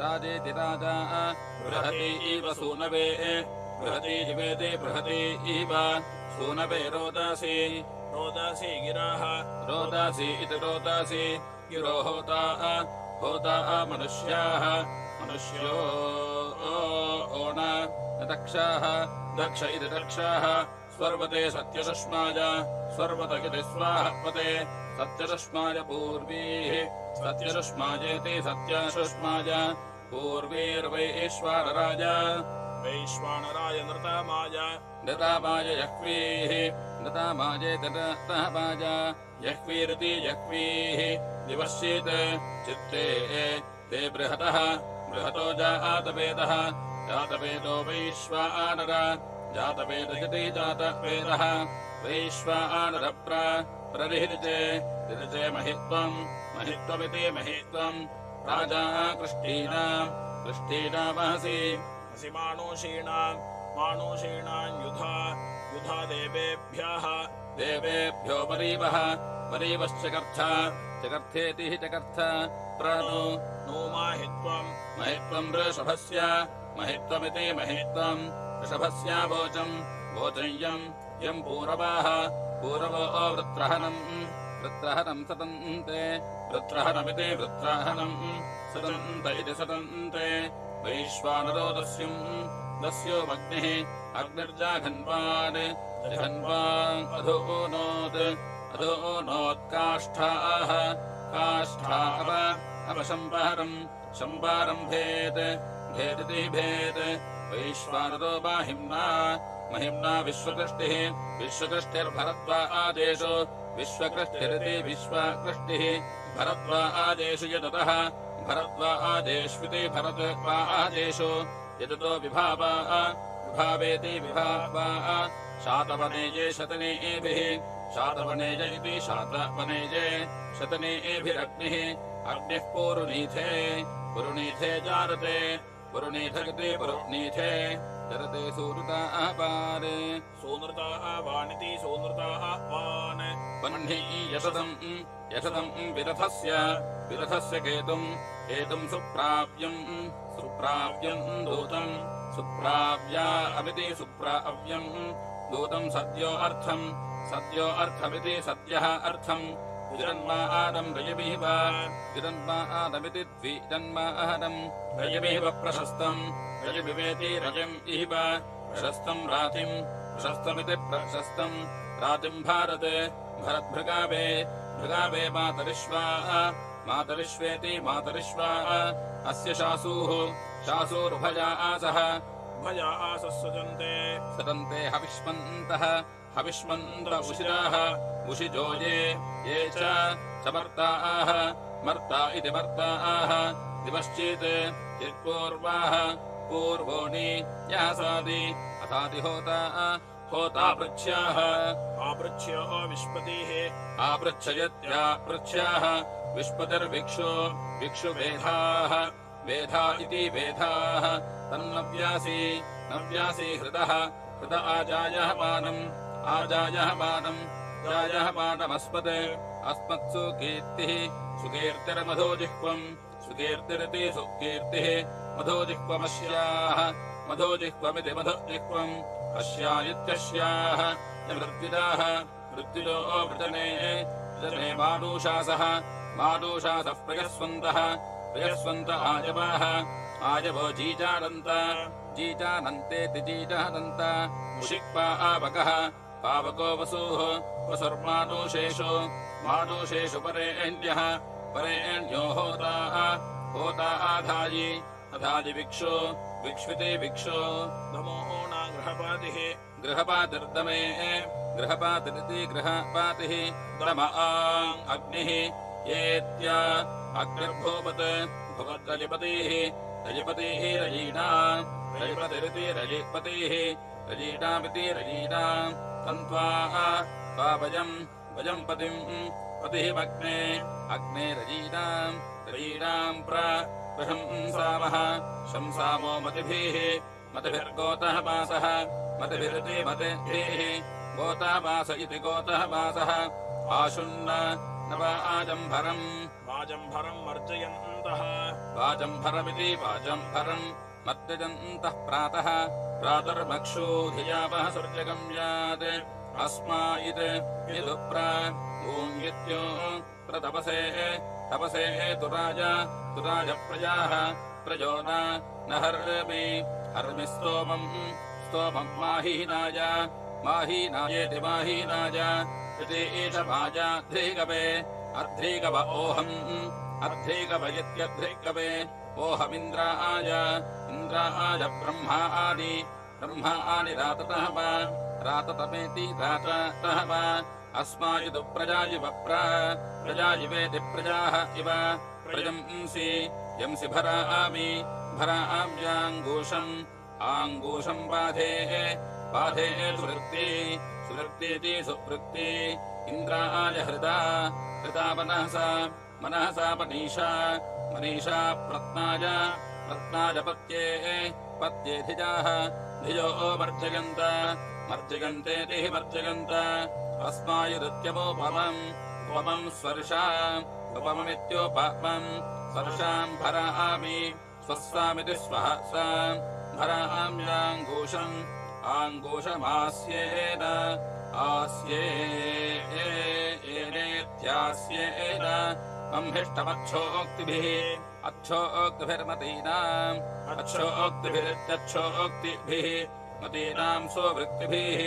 Speaker 2: राजेति राजा बृहति इव सूनवे बृहति जिवेति बृहति इव सूनवे रोदासि
Speaker 3: रोदसी गिराः
Speaker 2: रोदासि इति रोदासि गिरो होता होता मनुष्याः मनुष्यो ओण दक्षाः दक्ष इति दक्षाः स्वर्वते सत्यशुष्माय स्वर्वत इति स्वाहपते सत्यशुष्माय पूर्वीः सत्यशुष्मायेति सत्यशुष्माय पूर्वीर्वैश्वानराय
Speaker 3: वैश्वानराय नृतामाय
Speaker 2: नृतामाय यह्वीः नृतामायेति नृतामाय यह्वीरिति यह्वीः दिवश्चेत् चित्ते ते बृहतः बृहतो जातवेदः जातवेदो वैश्वानर जातवेदयति जातवेदः वैश्वानर प्ररिहृते ऋते महित्वम् महित्वमिति महित्वम् राजा कृष्टीनामहसि
Speaker 3: असि मानुषीणाम् युधा देवेभ्यः
Speaker 2: देवेभ्यो वरीवः चकर्थेति चकर्थ प्रणो
Speaker 3: नो माहित्वम्
Speaker 2: महित्वम् वृषभस्य महित्वमिति महित्वम् वृषभस्यावोचम् वोचय्यम् यम् पूरवाः पूरवो वृत्रहनम् सतन्ते वृत्रहनमिति वृत्रहनम् सतन्त इति सतन्ते वैश्वानरो दस्योमग्निः अग्निर्जाघन्वान् जघन्वान् अधोनोत्काष्ठाः काष्ठाव शम्बारम् भेदिति भेद वैश्वानरो महिम्ना विश्वकृष्टिर्भरद्वादेशो विश्वकृष्टिरिति विश्वकृष्टिः भरद्वादेशु यततः भरद्वादेष्विति भरद्वादेशो यततो विभावेति विभावा शातवनेजे शतनेभिः शातवनेज इति शातवनेजे शतनेभिरग्निः अग्निः पुरुनीथे जारते पुरुनीथगते पुरुनीथे जरते सूनृतापारे
Speaker 3: सूनृतावानिति सूनृतावान्
Speaker 2: वह्नि यशदम् विरथस्य केतुम् सुप्राव्यम् दूतम् सुप्राव्या अमिति सुप्राव्यम् दूतम् सद्यो अर्थमिति सद्यः अर्थम् द्विजन्मादम् रजमिहिवादमिति द्विजन्मादम् रजमिहिव प्रशस्तम् रजमिवेति रजम् इहिव प्रशस्तम् प्रशस्तमिति प्रशस्तम् रातिम् भरद्भृगावे मातरिष्वेति मातरिष्वा अस्य शासूरुभया आसः
Speaker 3: भया आसः
Speaker 2: सतन्ते हविष्मन्त उशिराः उशिजो ये च मर्ताः मर्ता इति मर्ताः दिवश्चेत् चित्पूर्वाः पूर्वोणि यासादि असादि होता पृच्छ्याः
Speaker 3: आपृच्छ्य विष्पतिः
Speaker 2: आपृच्छयत्यापृच्छ्याः विष्पतिर्विक्षु वेधा इति वेधाः तन्नव्यासी हृत आजायमानमस्मत्सु कीर्तिः सुकीर्तिर्मधोजिह्वम् सुकीर्तिरिति सुकीर्तिः मधोजिह्वमस्याः मधोजिह्वमिति मधोजिह्वम् अस्यायित्यस्याः मृत्युजो वृजने मानुषासः प्रयस्वन्त आजवो जीजानन्तेति जीजानन्त मुषिक्पा आवकः पावको वसुर्मानुषेषु परेण्यो होता आधायि विक्ष्विति विक्षो
Speaker 3: नमो ॐ गृहपातिः
Speaker 2: गृहपातिर्दमे गृहपातिरिति गृहपातिः दम अग्निः येत्या अग्निर्भूपत् भुवद्रजिपतिः रजीपतिरिति रजिपतिः रजीणामिति रजीणाम् तन्त्वा वयम् पतिम् पतिमग्ने अग्ने रजीनाम् प्रशंसामः शंसामो मतिभिः मतिभिर्गोतः वासः मतिभिरिति मतिभिः गोतः वास इति गोतः वासः आशुन्न न वाजम्भरम्
Speaker 3: वाजम्भरम् मर्जयन्तः
Speaker 2: वाजम्भरमिति वाजम्भरम् मर्जयन्तः प्रातः प्रातर्मक्षू धियावः सर्जगम्यात् अस्मा इति ऊङ्गित्यो प्रतपसे तपसे तुराज प्रजाः प्रजो न हर्मि स्तोमम् माहीनायेति माहीनाय इति एष भाजाध्रीगवे अध्रीगव ओहम् अध्रीगव इत्यध्रीगवे ओहमिन्द्राय ब्रह्मादि राततः वा राततमेति राततः वा अस्मायुदु प्रजायिव प्रजायिवेति प्रजाः इव प्रजंसि यंसि भराम्याङ्गूषम् बाधे सुवृत्तीति सुवृत्ति इन्द्राय हृदा मनसा मनीषा प्रत्नाय पत्ये धियो मर्जयन्तेति मर्जयन्त अस्मायुरुत्यमुपमम् स्वर्षामुपममित्योपमम् स्वर्षाम् भरामि स्वस्वामिति स्वः भराम्याङ्गूषम् आङ्गूषमास्येन आस्येनेत्यास्येन संहिष्टमक्षोक्तिभिः अच्छोक्तिभिर्मतीनाम् अच्छोक्तिभिरित्यक्षोक्तिभिः मतीनाम् स्ववृत्तिभिः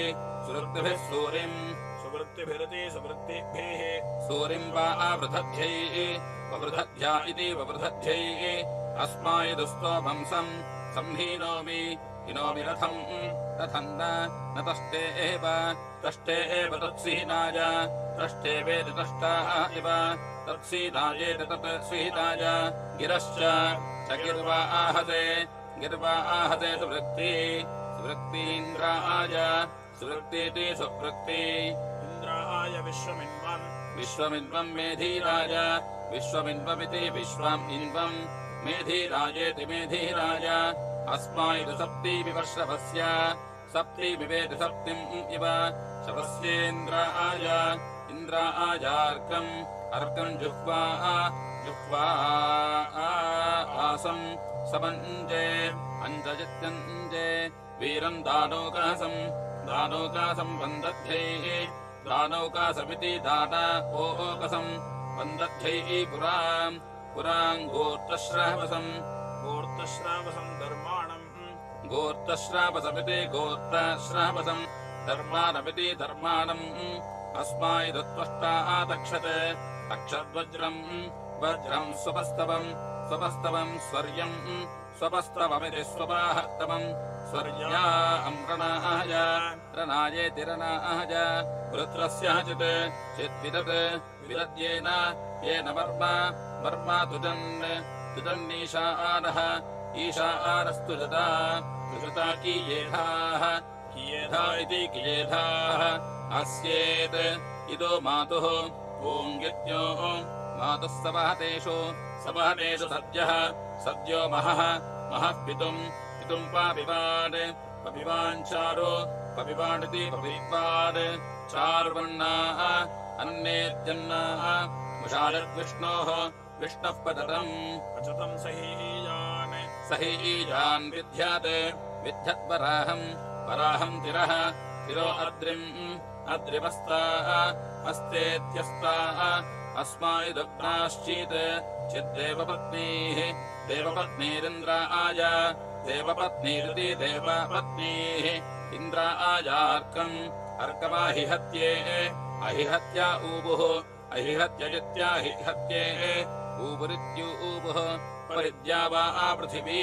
Speaker 2: सुवृत्तिभिः
Speaker 3: सुवृत्तिभिरिति सुवृत्तिभिः
Speaker 2: सूरिम् वा ववृधध्या इति ववृधध्यैः अस्मायुदुस्तोमम् संहीनोमि रथम् न तष्टे एव तत्सीनाय तष्टेवेति तष्टाः इव तत्सीनायेति तत्सीनाय गिरश्च गिर्वा आहते सुवृत्तीन्द्राय सुवृत्तीति सुवृत्ति
Speaker 3: इन्द्राय
Speaker 2: विश्वमिन्वम् मेधीराय विश्वमिन्वमिति विश्वम् इन्वम् मेधीरायेति मेधीराय अस्मायुः सप्तीमि वर्षभस्य सप्तीमिवेति सप्तिम् इव शवस्येन्द्राय अर्कम् जुह्वा आसम् समञ्जे अञ्जयत्यञ्जे वीरम् दानोकासम् वन्दध्यैः दानौकासमिति दानोकसम् वन्दध्यैः पुराम् गोर्तश्रावसम् गोर्तश्रावसमिति गोर्तश्रावसम् धर्माणमिति धर्माणम् अस्मायुदत्वष्टा आतक्षते वज्रम् स्वपस्तवम् स्वपस्तवमिति स्वपाहत्तमम् स्वर्या अम्रणाय रणायेति रणाय वृत्रस्य चिद्विदत् विदद्येन येन वर्मा तुजन्नीशानः ईशानस्तुजता कियेधा इति कियेधाः अस्येत् इदो मातुः ॐगित्यो मातुः सपहतेषु सद्यो महः पितुम् पपिवाञ्चारो पपिवानिति पपिवान् चार्वर्णाः अन्नेत्यन्नाः मुषारद्विष्णोः विष्णः पततम् सहीजान् विद्ध्यद्वराहम् तिरो अद्रिमस्ताः अस्तेत्यस्ताः अस्मायुदग्नाश्चित् चिद्देवपत्नीः देवपत्नीरिन्द्राय देवपत्नीरिति देवपत्नीः अर्कमाहिहत्ये अहिहत्या ऊबुः अहिहत्यजित्याहिहत्ये ऊबुरित्यूबुः परिद्यावा पृथिवी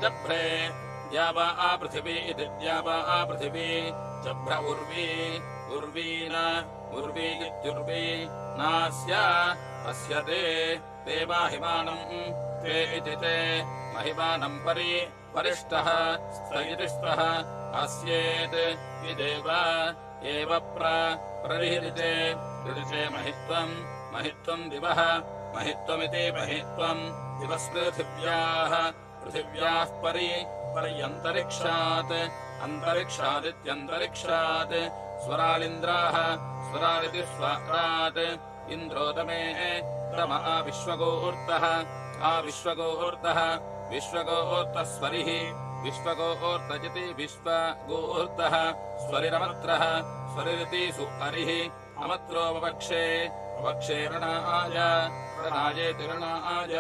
Speaker 2: जभ्रे द्यावा पृथिवी इति द्यावा पृथिवी जभ्र उर्वीगित्युर्वी नास्य अस्य ते माहिमानम् ते इति ते महिमानम् परिष्टः स्थगिति स्तः अस्येत् विदेव एव प्ररिहिते ऋडिषे महित्वम् महित्वम् दिवः महित्वमिति महित्वम् दिवस्पृथिव्याः पृथिव्याः पर्यन्तरिक्षात् अन्तरिक्षादित्यन्तरिक्षात् स्वरालिन्द्राः स्वरालिति स्वरात् इन्द्रोदमे तम आविश्वगोर्तः आविश्वगोर्तः विश्वगोर्तः स्वरिः विश्वगोर्तजिति विश्वगोर्तः स्वरिरमत्रः स्वरिरिति सुहरिः अमत्रो ववक्षे ववक्षे ऋणाय ऋणायेति ऋणाय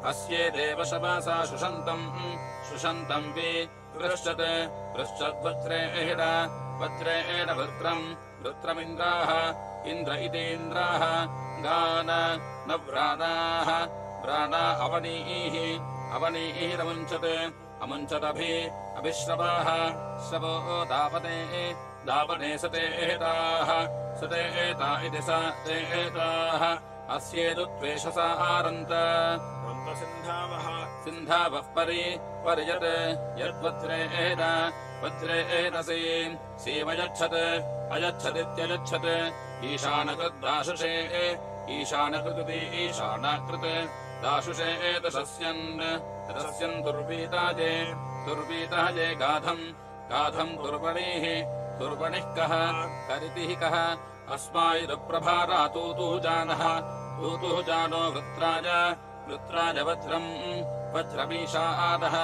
Speaker 2: अस्ये देवशवासा शुषन्तम् शुषन्तम् पृच्छत् पृच्छद्वज्रेण वज्रेण वृत्रम् वृत्रमिन्द्राः इन्द्र इतीन्द्राः गान न व्राणाः व्राणा अवनीः अवनीरमुञ्चत् अमुञ्चदभिश्रवाः श्रवो दावने दावने सतेताः सतेता इति सतेताः अस्येदुत्वेषसारन्त सिन्धावः पर्यत् यद्वज्रेण वज्रेण सीमयच्छत् अयच्छदित्ययच्छत् ईशानकृद्दाशुषे ईशानकृति ईशानाकृत् दाशुषे दशस्यन् दुर्वीताजे दुर्वीताजे गाधम् गाधम् दुर्वणिः दुर्वणिः कः करितिः कः अस्मायुप्रभारा तूतुः जानः तूतुः जानो वृत्राय वृत्राय वज्रम् वज्रमीशानः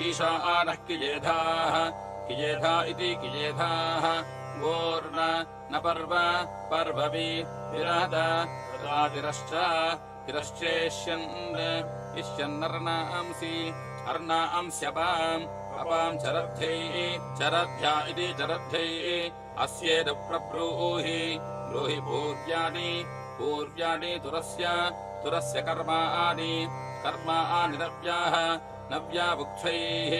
Speaker 2: ईशानः किजेधाः किजेधा इति किजेधाः गोर्न न पर्व पर्ववि विरहद तिरश्च तिरश्चेष्यन् इष्यन्नर्णांसि अर्णांस्यपाम् अपाम् चरद्धैः चरद्ध्या इति चरद्धैः अस्येदप्रब्रूहि ब्रूहि पूर्व्याणि पूर्व्याणि तुरस्य तुरस्य कर्माणि कर्माणि नव्याः नव्या उक्थैः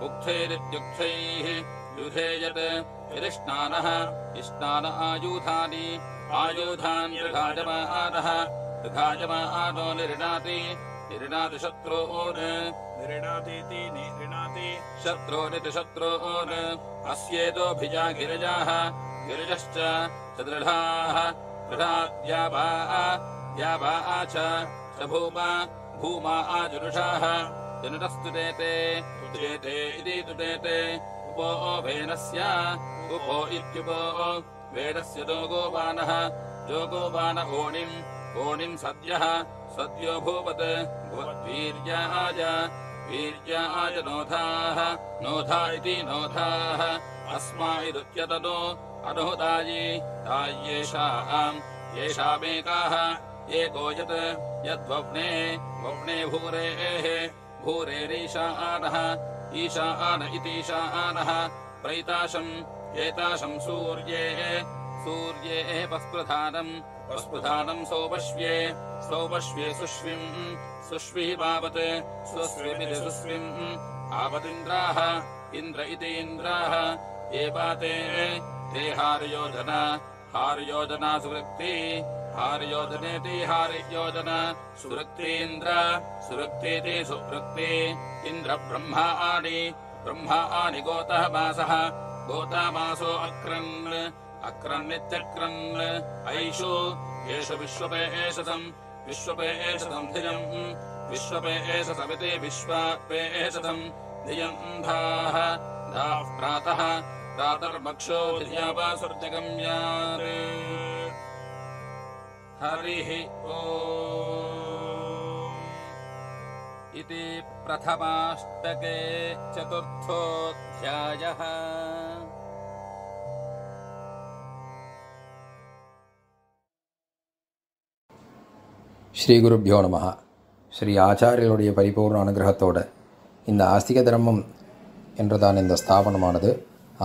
Speaker 2: उक्थैरित्युक्थैः युधेयत् यदिष्णानः इष्णान आयुधानि आयुधान् ऋघायमानः ऋघायमानो निऋणाति निऋणाति शत्रून्
Speaker 3: निऋणातीति निऋणाति
Speaker 2: शत्रूनिति शत्रून् अस्येतोऽभिजा गिरिजाः गिरिजश्च दृढाः दृढाद्यावा च भूमा भूमा आजुरुषाः जनुतस्तुतेते तुतेते इति तुतेते उपो वेनस्य उपो इत्युपो वेदस्य जोगोपानः जोगोपान ओणिम् सद्यः सद्यो भूवत् वीर्याय वीर्याय नोधाः नोधा इति नोधाः अस्माइदुच्यतनो अनुहुतायि ताय्येषाम् येषामेकाः एको यत् यद्वप्ने वप्ने भूरेः भूरेरीशानः ईशान इतीशानः प्रैताशम् एताशम् सूर्ये सूर्ये पस्पृधानम् पस्पृधानम् सौपश्ये सौपश्ये सुष्विम् सुष्विः पावत् सुस्विमिति सुस्विम् आवदिन्द्राः इन्द्र इति इन्द्राः एपाते ते हार्योजना हार्योजना सुवृक्ति हार्योजनेति हार्योजना सुवृक्तीन्द्र सुवृक्तीति सुवृक्ति इन्द्र ब्रह्माणि ब्रह्माणि गोतः मासः गोतामासो अक्रन् अक्रन्नित्यक्रन् ऐषु येषु विश्वपे एषतम् विश्वपे एषतम् धियम् विश्वपे एषतमिति विश्वपे एषतम् धियम् धाः धाः प्रातः प्रातर्मक्षो धियावासुर्जगम्यात् हरिः ओम् इति प्रथमाष्टके चतुर्थोऽध्यायः।
Speaker 4: ஸ்ரீகுருப்யோ நமः. ஸ்ரீ ஆச்சாரியர்களுடைய பரிபூர்ண அனுகிரகத்தோடு இந்த ஆஸ்திக தர்மம் என்றுதான் இந்த ஸ்தாபனமானது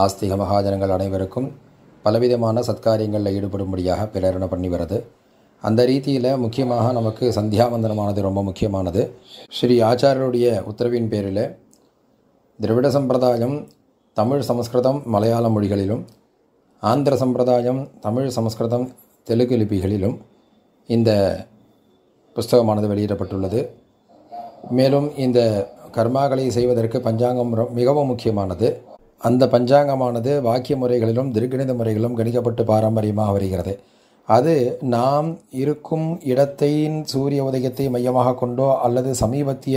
Speaker 4: ஆஸ்திக மகாஜனங்கள் அனைவருக்கும் பலவிதமான சத்காரியங்களில் ஈடுபடும்படியாக பிரேரணை பண்ணி வருது. அந்த ரீதியில் முக்கியமாக நமக்கு சந்தியாவந்தனமானது ரொம்ப முக்கியமானது. ஸ்ரீ ஆச்சாரியருடைய உத்தரவின் பேரில் திராவிட சம்பிரதாயம் தமிழ் சமஸ்கிருதம் மலையாள மொழிகளிலும், ஆந்திர சம்பிரதாயம் தமிழ் சமஸ்கிருதம் தெலுங்கு லிபிகளிலும் இந்த புஸ்தகமானது வெளியிடப்பட்டுள்ளது. மேலும் இந்த கர்மாக்களை செய்வதற்கு பஞ்சாங்கம் மிகவும் முக்கியமானது. அந்த பஞ்சாங்கமானது வாக்கிய முறைகளிலும் திருக்கணித முறைகளிலும் கணிக்கப்பட்டு பாரம்பரியமாக வருகிறது. அது நாம் இருக்கும் இடத்தின் சூரிய உதயத்தை மையமாக கொண்டோ அல்லது சமீபத்திய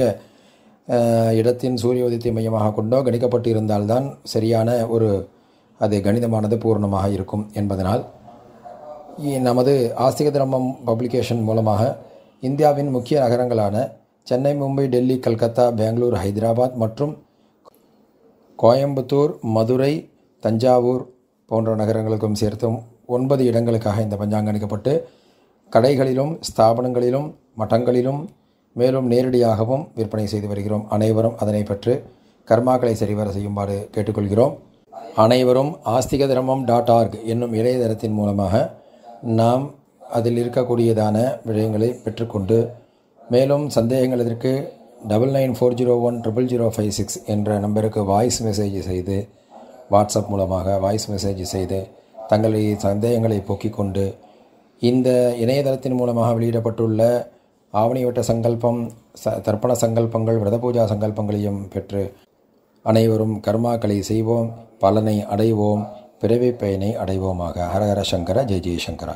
Speaker 4: இடத்தின் சூரிய உதயத்தை மையமாக கொண்டோ கணிக்கப்பட்டு இருந்தால்தான் சரியான ஒரு அது கணிதமானது பூர்ணமாக இருக்கும் என்பதனால் நமது ஆஸ்திக தர்மம் பப்ளிகேஷன் மூலமாக இந்தியாவின் முக்கிய நகரங்களான சென்னை, மும்பை, டெல்லி, கல்கத்தா, பெங்களூர், ஹைதராபாத் மற்றும் கோயம்புத்தூர், மதுரை, தஞ்சாவூர் போன்ற நகரங்களுக்கும் சேர்த்தும் 9 இடங்களுக்காக இந்த பஞ்சாங்கம் அளிக்கப்பட்டு கடைகளிலும் ஸ்தாபனங்களிலும் மட்டங்களிலும் மேலும் நேரடியாகவும் விற்பனை செய்து வருகிறோம். அனைவரும் அதனை பெற்று கர்மாக்களை சரிவர செய்யுமாறு கேட்டுக்கொள்கிறோம். அனைவரும் ஆஸ்திக தர்மம் .org என்னும் இணையதளத்தின் மூலமாக நாம் அதில் இருக்கக்கூடியதான விஷயங்களை பெற்றுக்கொண்டு மேலும் சந்தேகங்கள் இதற்கு 9940100056 என்ற நம்பருக்கு வாய்ஸ் மெசேஜ் செய்து வாட்ஸ்அப் மூலமாக வாய்ஸ் மெசேஜ் செய்து தங்களுடைய சந்தேகங்களை போக்கிக் கொண்டு இந்த இணையதளத்தின் மூலமாக வெளியிடப்பட்டுள்ள ஆவணிவட்ட சங்கல்பம், தர்ப்பண சங்கல்பங்கள், விரத பூஜா சங்கல்பங்களையும் பெற்று அனைவரும் கர்மாக்களை செய்வோம், பலனை அடைவோம், பிறவி பயனை அடைவோமாக. ஹரஹர சங்கர, ஜெய் ஜெய் சங்கரா.